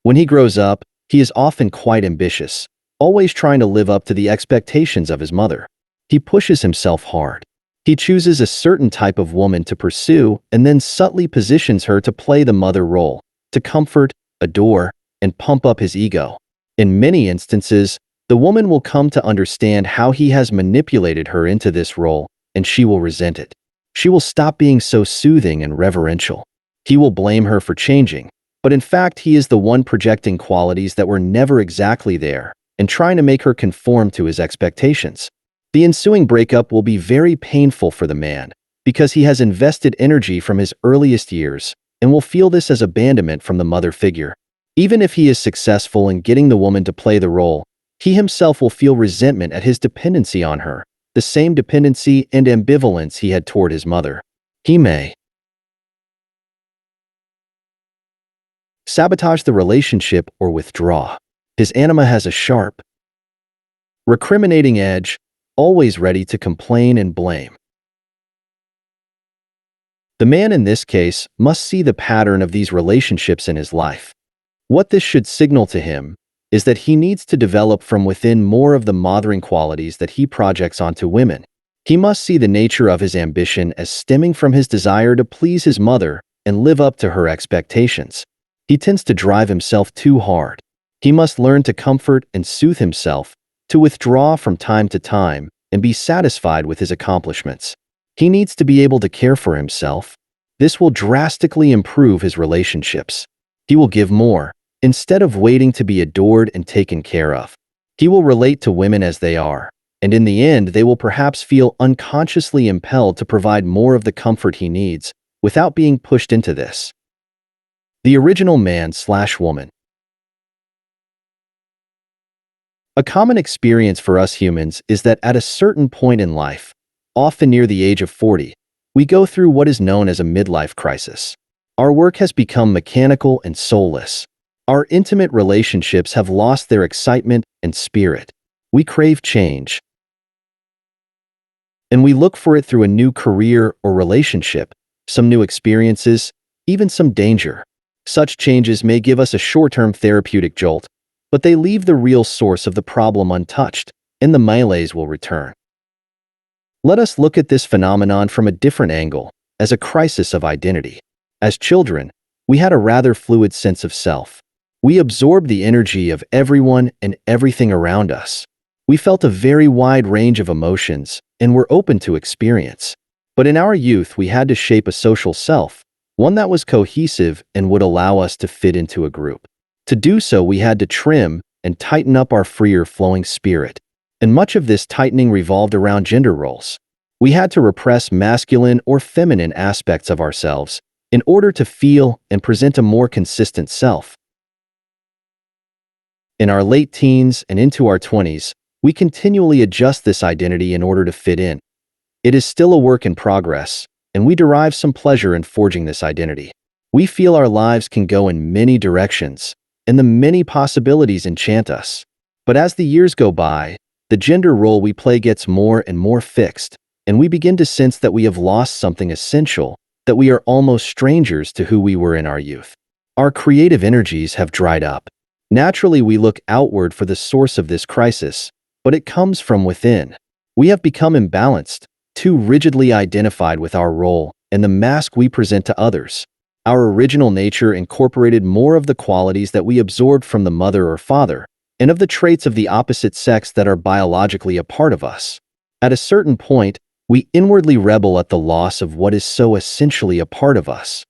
When he grows up, he is often quite ambitious, always trying to live up to the expectations of his mother. He pushes himself hard. He chooses a certain type of woman to pursue and then subtly positions her to play the mother role, to comfort, adore, and pump up his ego. In many instances, the woman will come to understand how he has manipulated her into this role, and she will resent it. She will stop being so soothing and reverential. He will blame her for changing, but in fact he is the one projecting qualities that were never exactly there and trying to make her conform to his expectations. The ensuing breakup will be very painful for the man because he has invested energy from his earliest years and will feel this as abandonment from the mother figure. Even if he is successful in getting the woman to play the role, he himself will feel resentment at his dependency on her, the same dependency and ambivalence he had toward his mother. He may sabotage the relationship or withdraw. His anima has a sharp, recriminating edge, always ready to complain and blame. The man in this case must see the pattern of these relationships in his life. What this should signal to him is that he needs to develop from within more of the mothering qualities that he projects onto women. He must see the nature of his ambition as stemming from his desire to please his mother and live up to her expectations. He tends to drive himself too hard. He must learn to comfort and soothe himself, to withdraw from time to time, and be satisfied with his accomplishments. He needs to be able to care for himself. This will drastically improve his relationships. He will give more, instead of waiting to be adored and taken care of. He will relate to women as they are, and in the end, they will perhaps feel unconsciously impelled to provide more of the comfort he needs without being pushed into this. The original man/woman. A common experience for us humans is that at a certain point in life, often near the age of 40, we go through what is known as a midlife crisis. Our work has become mechanical and soulless. Our intimate relationships have lost their excitement and spirit. We crave change, and we look for it through a new career or relationship, some new experiences, even some danger. Such changes may give us a short-term therapeutic jolt, but they leave the real source of the problem untouched, and the malaise will return. Let us look at this phenomenon from a different angle, as a crisis of identity. As children, we had a rather fluid sense of self. We absorbed the energy of everyone and everything around us. We felt a very wide range of emotions and were open to experience. But in our youth, we had to shape a social self, one that was cohesive and would allow us to fit into a group. To do so, we had to trim and tighten up our freer flowing spirit. And much of this tightening revolved around gender roles. We had to repress masculine or feminine aspects of ourselves in order to feel and present a more consistent self. In our late teens and into our 20s, we continually adjust this identity in order to fit in. It is still a work in progress, and we derive some pleasure in forging this identity. We feel our lives can go in many directions, and the many possibilities enchant us. But as the years go by, the gender role we play gets more and more fixed, and we begin to sense that we have lost something essential, that we are almost strangers to who we were in our youth. Our creative energies have dried up. Naturally, we look outward for the source of this crisis, but it comes from within. We have become imbalanced, too rigidly identified with our role and the mask we present to others. Our original nature incorporated more of the qualities that we absorbed from the mother or father, and of the traits of the opposite sex that are biologically a part of us. At a certain point, we inwardly rebel at the loss of what is so essentially a part of us.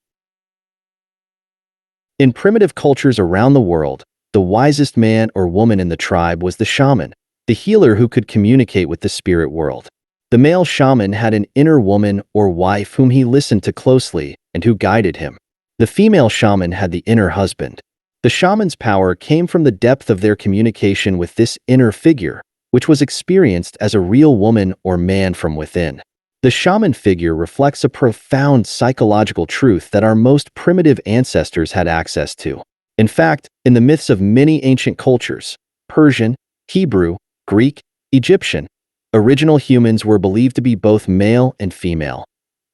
In primitive cultures around the world, the wisest man or woman in the tribe was the shaman, the healer who could communicate with the spirit world. The male shaman had an inner woman or wife whom he listened to closely and who guided him. The female shaman had the inner husband. The shaman's power came from the depth of their communication with this inner figure, which was experienced as a real woman or man from within. The shaman figure reflects a profound psychological truth that our most primitive ancestors had access to. In fact, in the myths of many ancient cultures, Persian, Hebrew, Greek, Egyptian, original humans were believed to be both male and female.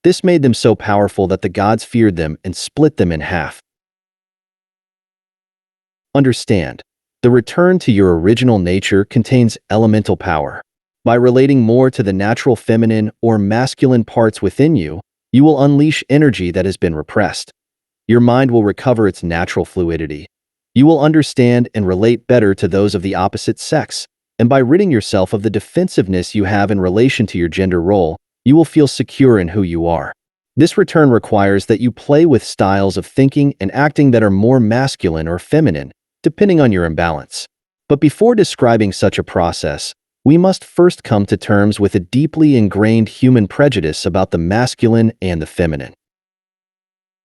This made them so powerful that the gods feared them and split them in half. Understand, the return to your original nature contains elemental power. By relating more to the natural feminine or masculine parts within you, you will unleash energy that has been repressed. Your mind will recover its natural fluidity. You will understand and relate better to those of the opposite sex, and by ridding yourself of the defensiveness you have in relation to your gender role, you will feel secure in who you are. This return requires that you play with styles of thinking and acting that are more masculine or feminine, depending on your imbalance. But before describing such a process, we must first come to terms with a deeply ingrained human prejudice about the masculine and the feminine.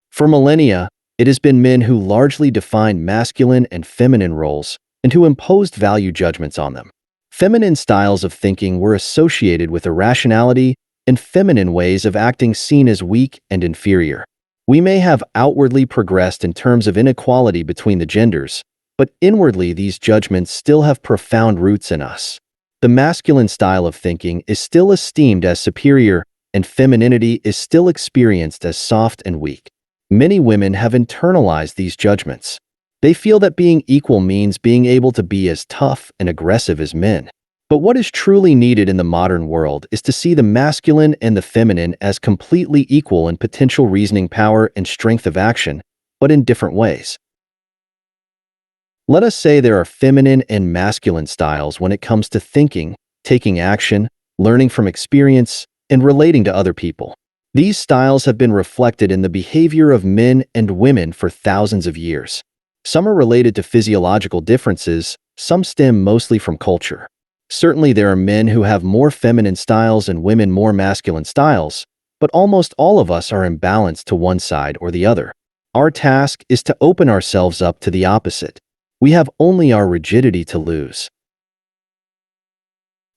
For millennia, it has been men who largely defined masculine and feminine roles and who imposed value judgments on them. Feminine styles of thinking were associated with irrationality and feminine ways of acting seen as weak and inferior. We may have outwardly progressed in terms of inequality between the genders, but inwardly these judgments still have profound roots in us. The masculine style of thinking is still esteemed as superior, and femininity is still experienced as soft and weak. Many women have internalized these judgments. They feel that being equal means being able to be as tough and aggressive as men. But what is truly needed in the modern world is to see the masculine and the feminine as completely equal in potential reasoning power and strength of action, but in different ways. Let us say there are feminine and masculine styles when it comes to thinking, taking action, learning from experience, and relating to other people. These styles have been reflected in the behavior of men and women for thousands of years. Some are related to physiological differences, some stem mostly from culture. Certainly there are men who have more feminine styles and women more masculine styles, but almost all of us are imbalanced to one side or the other. Our task is to open ourselves up to the opposite. We have only our rigidity to lose.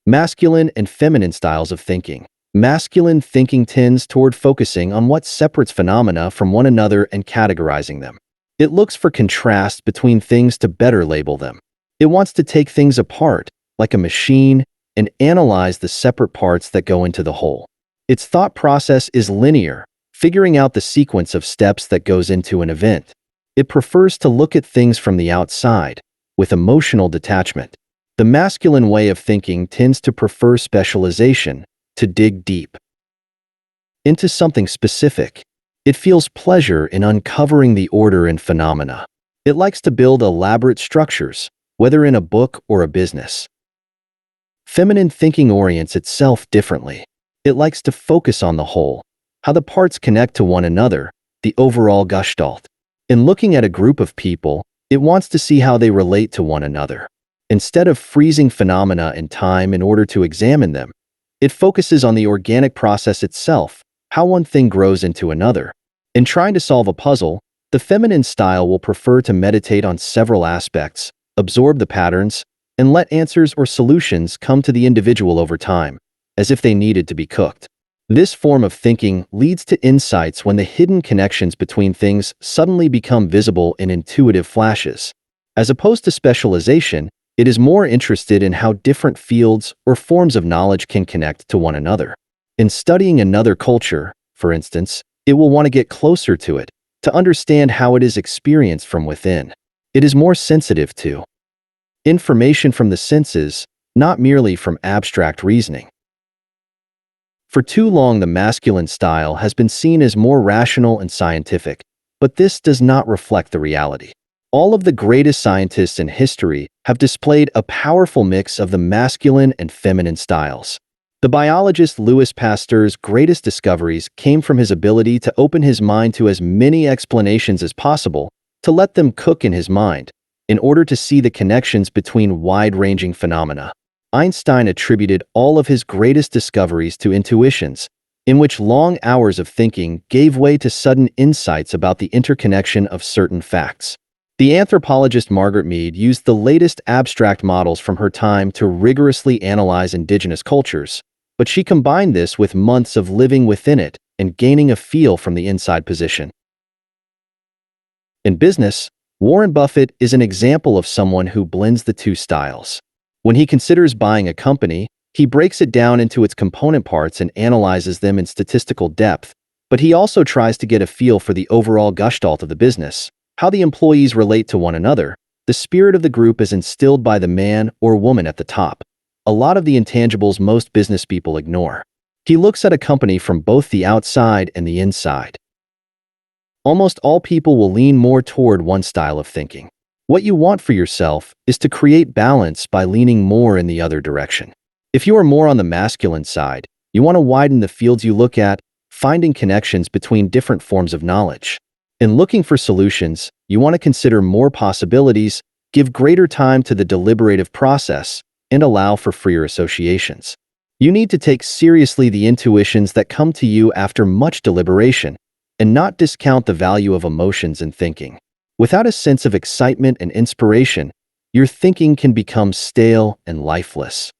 Masculine and feminine styles of thinking. Masculine thinking tends toward focusing on what separates phenomena from one another and categorizing them. It looks for contrast between things to better label them. It wants to take things apart, like a machine, and analyze the separate parts that go into the whole. Its thought process is linear, figuring out the sequence of steps that goes into an event. It prefers to look at things from the outside, with emotional detachment. The masculine way of thinking tends to prefer specialization, to dig deep into something specific. It feels pleasure in uncovering the order in phenomena. It likes to build elaborate structures, whether in a book or a business. Feminine thinking orients itself differently. It likes to focus on the whole, how the parts connect to one another, the overall gestalt. In looking at a group of people, it wants to see how they relate to one another. Instead of freezing phenomena in time in order to examine them, it focuses on the organic process itself, how one thing grows into another. In trying to solve a puzzle, the feminine style will prefer to meditate on several aspects, absorb the patterns, and let answers or solutions come to the individual over time, as if they needed to be cooked. This form of thinking leads to insights when the hidden connections between things suddenly become visible in intuitive flashes. As opposed to specialization, it is more interested in how different fields or forms of knowledge can connect to one another. In studying another culture, for instance, it will want to get closer to it, to understand how it is experienced from within. It is more sensitive to information from the senses, not merely from abstract reasoning. For too long, the masculine style has been seen as more rational and scientific, but this does not reflect the reality. All of the greatest scientists in history have displayed a powerful mix of the masculine and feminine styles. The biologist Louis Pasteur's greatest discoveries came from his ability to open his mind to as many explanations as possible, to let them cook in his mind, in order to see the connections between wide-ranging phenomena. Einstein attributed all of his greatest discoveries to intuitions, in which long hours of thinking gave way to sudden insights about the interconnection of certain facts. The anthropologist Margaret Mead used the latest abstract models from her time to rigorously analyze indigenous cultures, but she combined this with months of living within it and gaining a feel from the inside position. In business, Warren Buffett is an example of someone who blends the two styles. When he considers buying a company, he breaks it down into its component parts and analyzes them in statistical depth, but he also tries to get a feel for the overall gestalt of the business, how the employees relate to one another. The spirit of the group is instilled by the man or woman at the top, a lot of the intangibles most business people ignore. He looks at a company from both the outside and the inside. Almost all people will lean more toward one style of thinking. What you want for yourself is to create balance by leaning more in the other direction. If you are more on the masculine side, you want to widen the fields you look at, finding connections between different forms of knowledge. In looking for solutions, you want to consider more possibilities, give greater time to the deliberative process, and allow for freer associations. You need to take seriously the intuitions that come to you after much deliberation, and not discount the value of emotions in thinking. Without a sense of excitement and inspiration, your thinking can become stale and lifeless.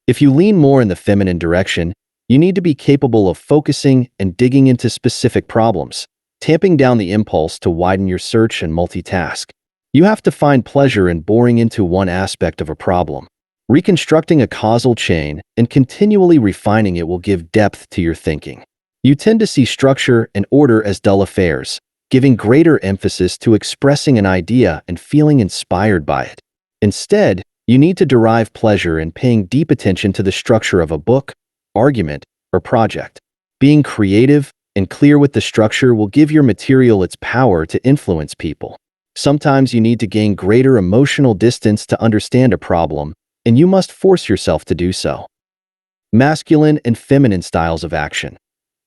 If you lean more in the feminine direction, you need to be capable of focusing and digging into specific problems, tamping down the impulse to widen your search and multitask. You have to find pleasure in boring into one aspect of a problem. Reconstructing a causal chain and continually refining it will give depth to your thinking. You tend to see structure and order as dull affairs, giving greater emphasis to expressing an idea and feeling inspired by it. Instead, you need to derive pleasure in paying deep attention to the structure of a book, argument, or project. Being creative and clear with the structure will give your material its power to influence people. Sometimes you need to gain greater emotional distance to understand a problem, and you must force yourself to do so. Masculine and feminine styles of action.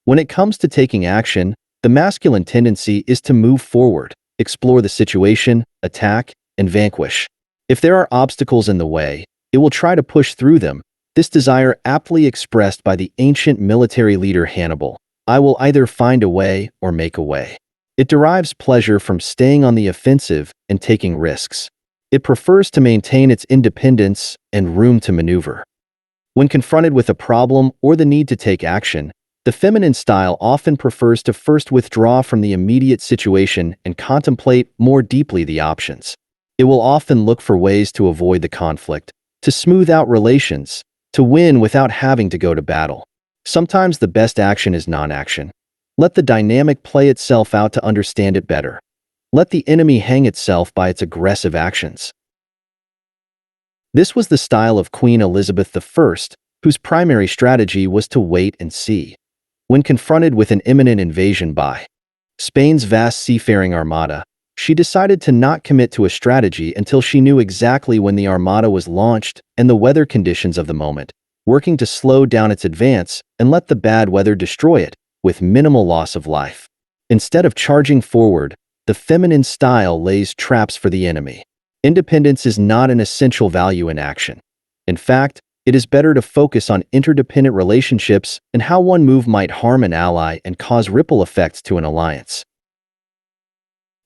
When it comes to taking action, the masculine tendency is to move forward, explore the situation, attack, and vanquish. If there are obstacles in the way, it will try to push through them. This desire aptly expressed by the ancient military leader Hannibal. I will either find a way or make a way. It derives pleasure from staying on the offensive and taking risks. It prefers to maintain its independence and room to maneuver. When confronted with a problem or the need to take action, the feminine style often prefers to first withdraw from the immediate situation and contemplate more deeply the options. It will often look for ways to avoid the conflict, to smooth out relations, to win without having to go to battle. Sometimes the best action is non-action. Let the dynamic play itself out to understand it better. Let the enemy hang itself by its aggressive actions. This was the style of Queen Elizabeth I, whose primary strategy was to wait and see. When confronted with an imminent invasion by Spain's vast seafaring armada, she decided to not commit to a strategy until she knew exactly when the armada was launched and the weather conditions of the moment, working to slow down its advance and let the bad weather destroy it, with minimal loss of life. Instead of charging forward, the feminine style lays traps for the enemy. Independence is not an essential value in action. In fact, it is better to focus on interdependent relationships and how one move might harm an ally and cause ripple effects to an alliance.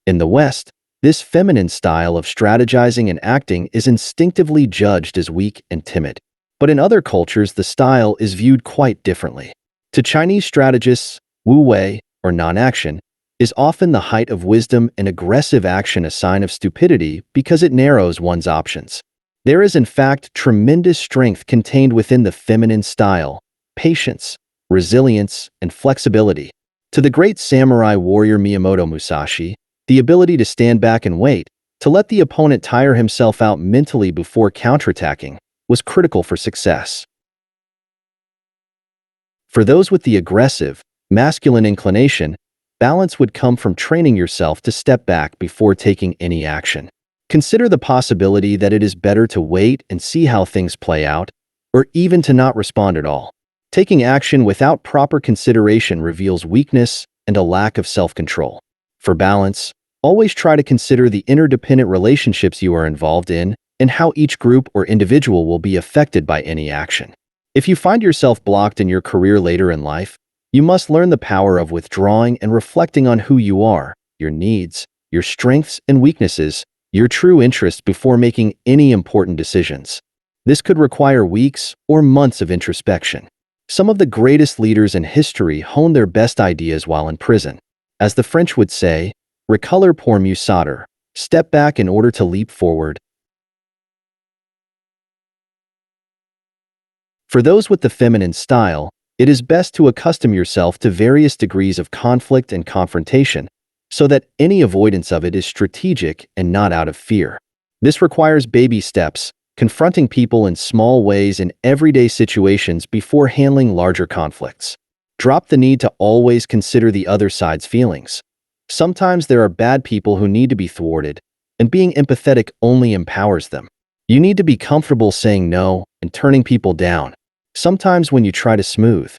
In the West, this feminine style of strategizing and acting is instinctively judged as weak and timid. But in other cultures, the style is viewed quite differently. To Chinese strategists, wu wei, or non-action, is often the height of wisdom and aggressive action a sign of stupidity because it narrows one's options. There is in fact tremendous strength contained within the feminine style, patience, resilience, and flexibility. To the great samurai warrior Miyamoto Musashi, the ability to stand back and wait, to let the opponent tire himself out mentally before counterattacking, was critical for success. For those with the aggressive, masculine inclination, balance would come from training yourself to step back before taking any action. Consider the possibility that it is better to wait and see how things play out, or even to not respond at all. Taking action without proper consideration reveals weakness and a lack of self-control. For balance, always try to consider the interdependent relationships you are involved in and how each group or individual will be affected by any action. If you find yourself blocked in your career later in life, you must learn the power of withdrawing and reflecting on who you are, your needs, your strengths and weaknesses, your true interests before making any important decisions. This could require weeks or months of introspection. Some of the greatest leaders in history honed their best ideas while in prison. As the French would say, reculer pour mieux sauter, step back in order to leap forward. For those with the feminine style, it is best to accustom yourself to various degrees of conflict and confrontation, so that any avoidance of it is strategic and not out of fear. This requires baby steps, confronting people in small ways in everyday situations before handling larger conflicts. Drop the need to always consider the other side's feelings. Sometimes there are bad people who need to be thwarted, and being empathetic only empowers them. You need to be comfortable saying no and turning people down. Sometimes when you try to smooth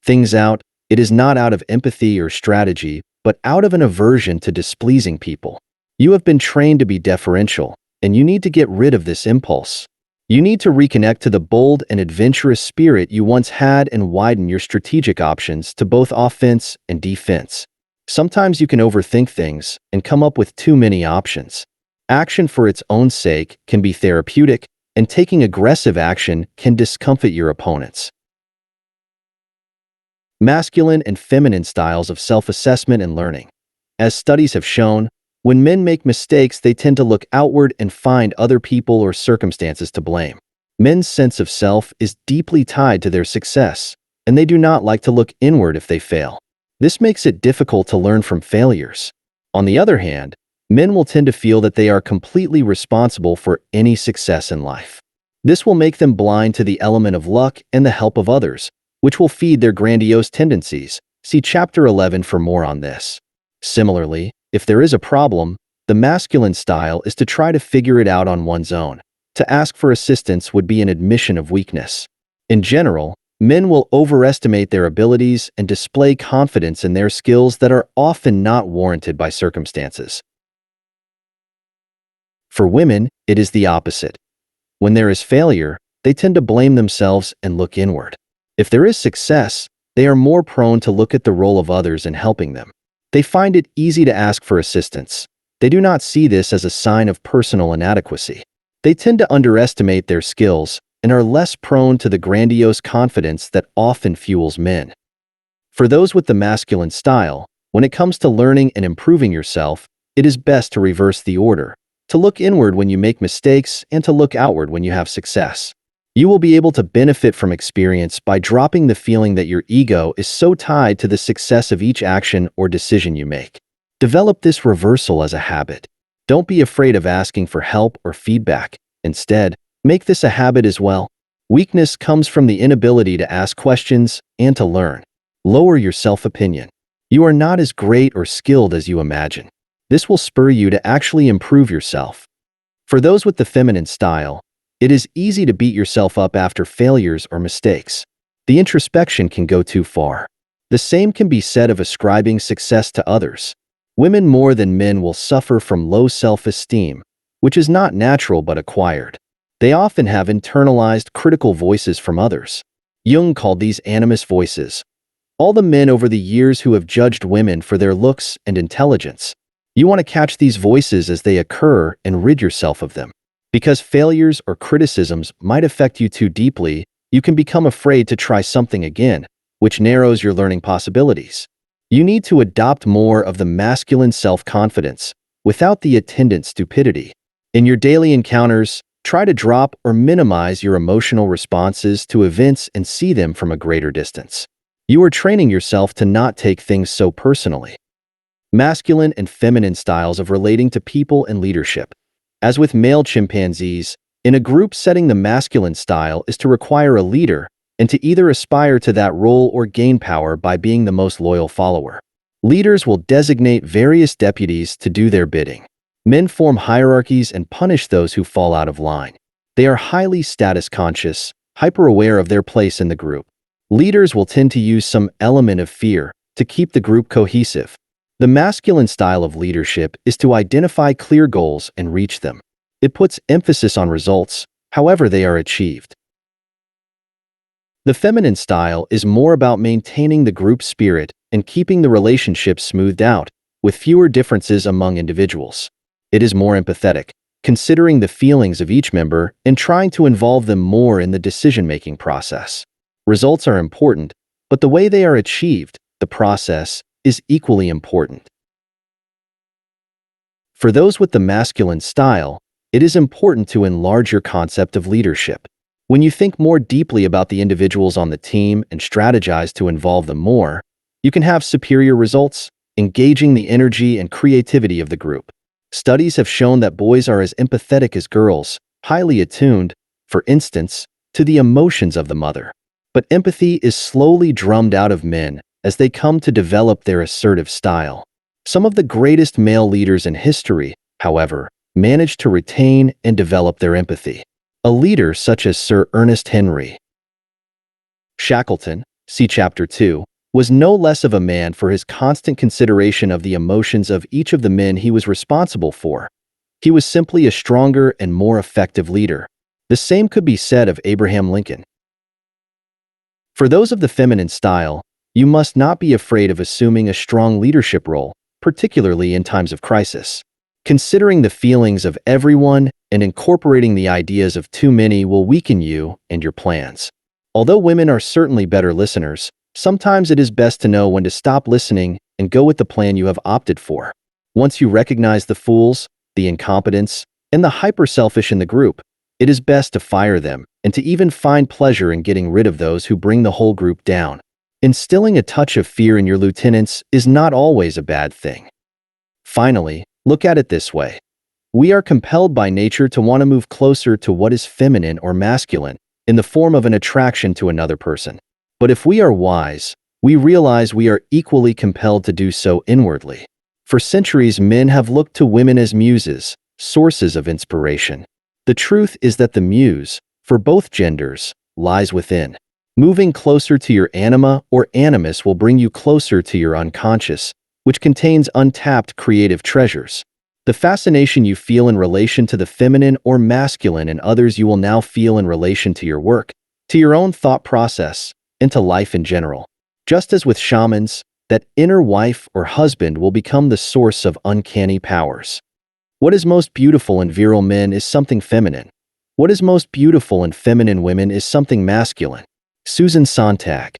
things out, it is not out of empathy or strategy, but out of an aversion to displeasing people. You have been trained to be deferential, and you need to get rid of this impulse. You need to reconnect to the bold and adventurous spirit you once had and widen your strategic options to both offense and defense. Sometimes you can overthink things and come up with too many options. Action for its own sake can be therapeutic, and taking aggressive action can discomfort your opponents. Masculine and feminine styles of self-assessment and learning. As studies have shown, when men make mistakes, they tend to look outward and find other people or circumstances to blame. Men's sense of self is deeply tied to their success, and they do not like to look inward if they fail. This makes it difficult to learn from failures. On the other hand, men will tend to feel that they are completely responsible for any success in life. This will make them blind to the element of luck and the help of others, which will feed their grandiose tendencies. See Chapter 11 for more on this. Similarly, if there is a problem, the masculine style is to try to figure it out on one's own. To ask for assistance would be an admission of weakness. In general, men will overestimate their abilities and display confidence in their skills that are often not warranted by circumstances. For women, it is the opposite. When there is failure, they tend to blame themselves and look inward. If there is success, they are more prone to look at the role of others in helping them. They find it easy to ask for assistance. They do not see this as a sign of personal inadequacy. They tend to underestimate their skills and are less prone to the grandiose confidence that often fuels men. For those with the masculine style, when it comes to learning and improving yourself, it is best to reverse the order, to look inward when you make mistakes and to look outward when you have success. You will be able to benefit from experience by dropping the feeling that your ego is so tied to the success of each action or decision you make. Develop this reversal as a habit. Don't be afraid of asking for help or feedback. Instead, make this a habit as well. Weakness comes from the inability to ask questions and to learn. Lower your self-opinion. You are not as great or skilled as you imagine. This will spur you to actually improve yourself. For those with the feminine style, it is easy to beat yourself up after failures or mistakes. The introspection can go too far. The same can be said of ascribing success to others. Women more than men will suffer from low self-esteem, which is not natural but acquired. They often have internalized critical voices from others. Jung called these animus voices. All the men over the years who have judged women for their looks and intelligence. You want to catch these voices as they occur and rid yourself of them. Because failures or criticisms might affect you too deeply, you can become afraid to try something again, which narrows your learning possibilities. You need to adopt more of the masculine self-confidence, without the attendant stupidity. In your daily encounters, try to drop or minimize your emotional responses to events and see them from a greater distance. You are training yourself to not take things so personally. Masculine and feminine styles of relating to people and leadership. As with male chimpanzees, in a group setting, the masculine style is to require a leader and to either aspire to that role or gain power by being the most loyal follower. Leaders will designate various deputies to do their bidding. Men form hierarchies and punish those who fall out of line. They are highly status conscious, hyper-aware of their place in the group. Leaders will tend to use some element of fear to keep the group cohesive. The masculine style of leadership is to identify clear goals and reach them. It puts emphasis on results, however they are achieved. The feminine style is more about maintaining the group spirit and keeping the relationship smoothed out, with fewer differences among individuals. It is more empathetic, considering the feelings of each member and trying to involve them more in the decision-making process. Results are important, but the way they are achieved, the process, is equally important. For those with the masculine style, it is important to enlarge your concept of leadership. When you think more deeply about the individuals on the team and strategize to involve them more, you can have superior results, engaging the energy and creativity of the group. Studies have shown that boys are as empathetic as girls, highly attuned, for instance, to the emotions of the mother. But empathy is slowly drummed out of men as they come to develop their assertive style. Some of the greatest male leaders in history, however, managed to retain and develop their empathy. A leader such as Sir Ernest Henry Shackleton, see Chapter 2, was no less of a man for his constant consideration of the emotions of each of the men he was responsible for. He was simply a stronger and more effective leader. The same could be said of Abraham Lincoln. For those of the feminine style, you must not be afraid of assuming a strong leadership role, particularly in times of crisis. Considering the feelings of everyone and incorporating the ideas of too many will weaken you and your plans. Although women are certainly better listeners, sometimes it is best to know when to stop listening and go with the plan you have opted for. Once you recognize the fools, the incompetents, and the hyper-selfish in the group, it is best to fire them and to even find pleasure in getting rid of those who bring the whole group down. Instilling a touch of fear in your lieutenants is not always a bad thing. Finally, look at it this way. We are compelled by nature to want to move closer to what is feminine or masculine in the form of an attraction to another person. But if we are wise, we realize we are equally compelled to do so inwardly. For centuries, men have looked to women as muses, sources of inspiration. The truth is that the muse, for both genders, lies within. Moving closer to your anima or animus will bring you closer to your unconscious, which contains untapped creative treasures. The fascination you feel in relation to the feminine or masculine in others you will now feel in relation to your work, to your own thought process, and to life in general. Just as with shamans, that inner wife or husband will become the source of uncanny powers. What is most beautiful in virile men is something feminine. What is most beautiful in feminine women is something masculine. Susan Sontag.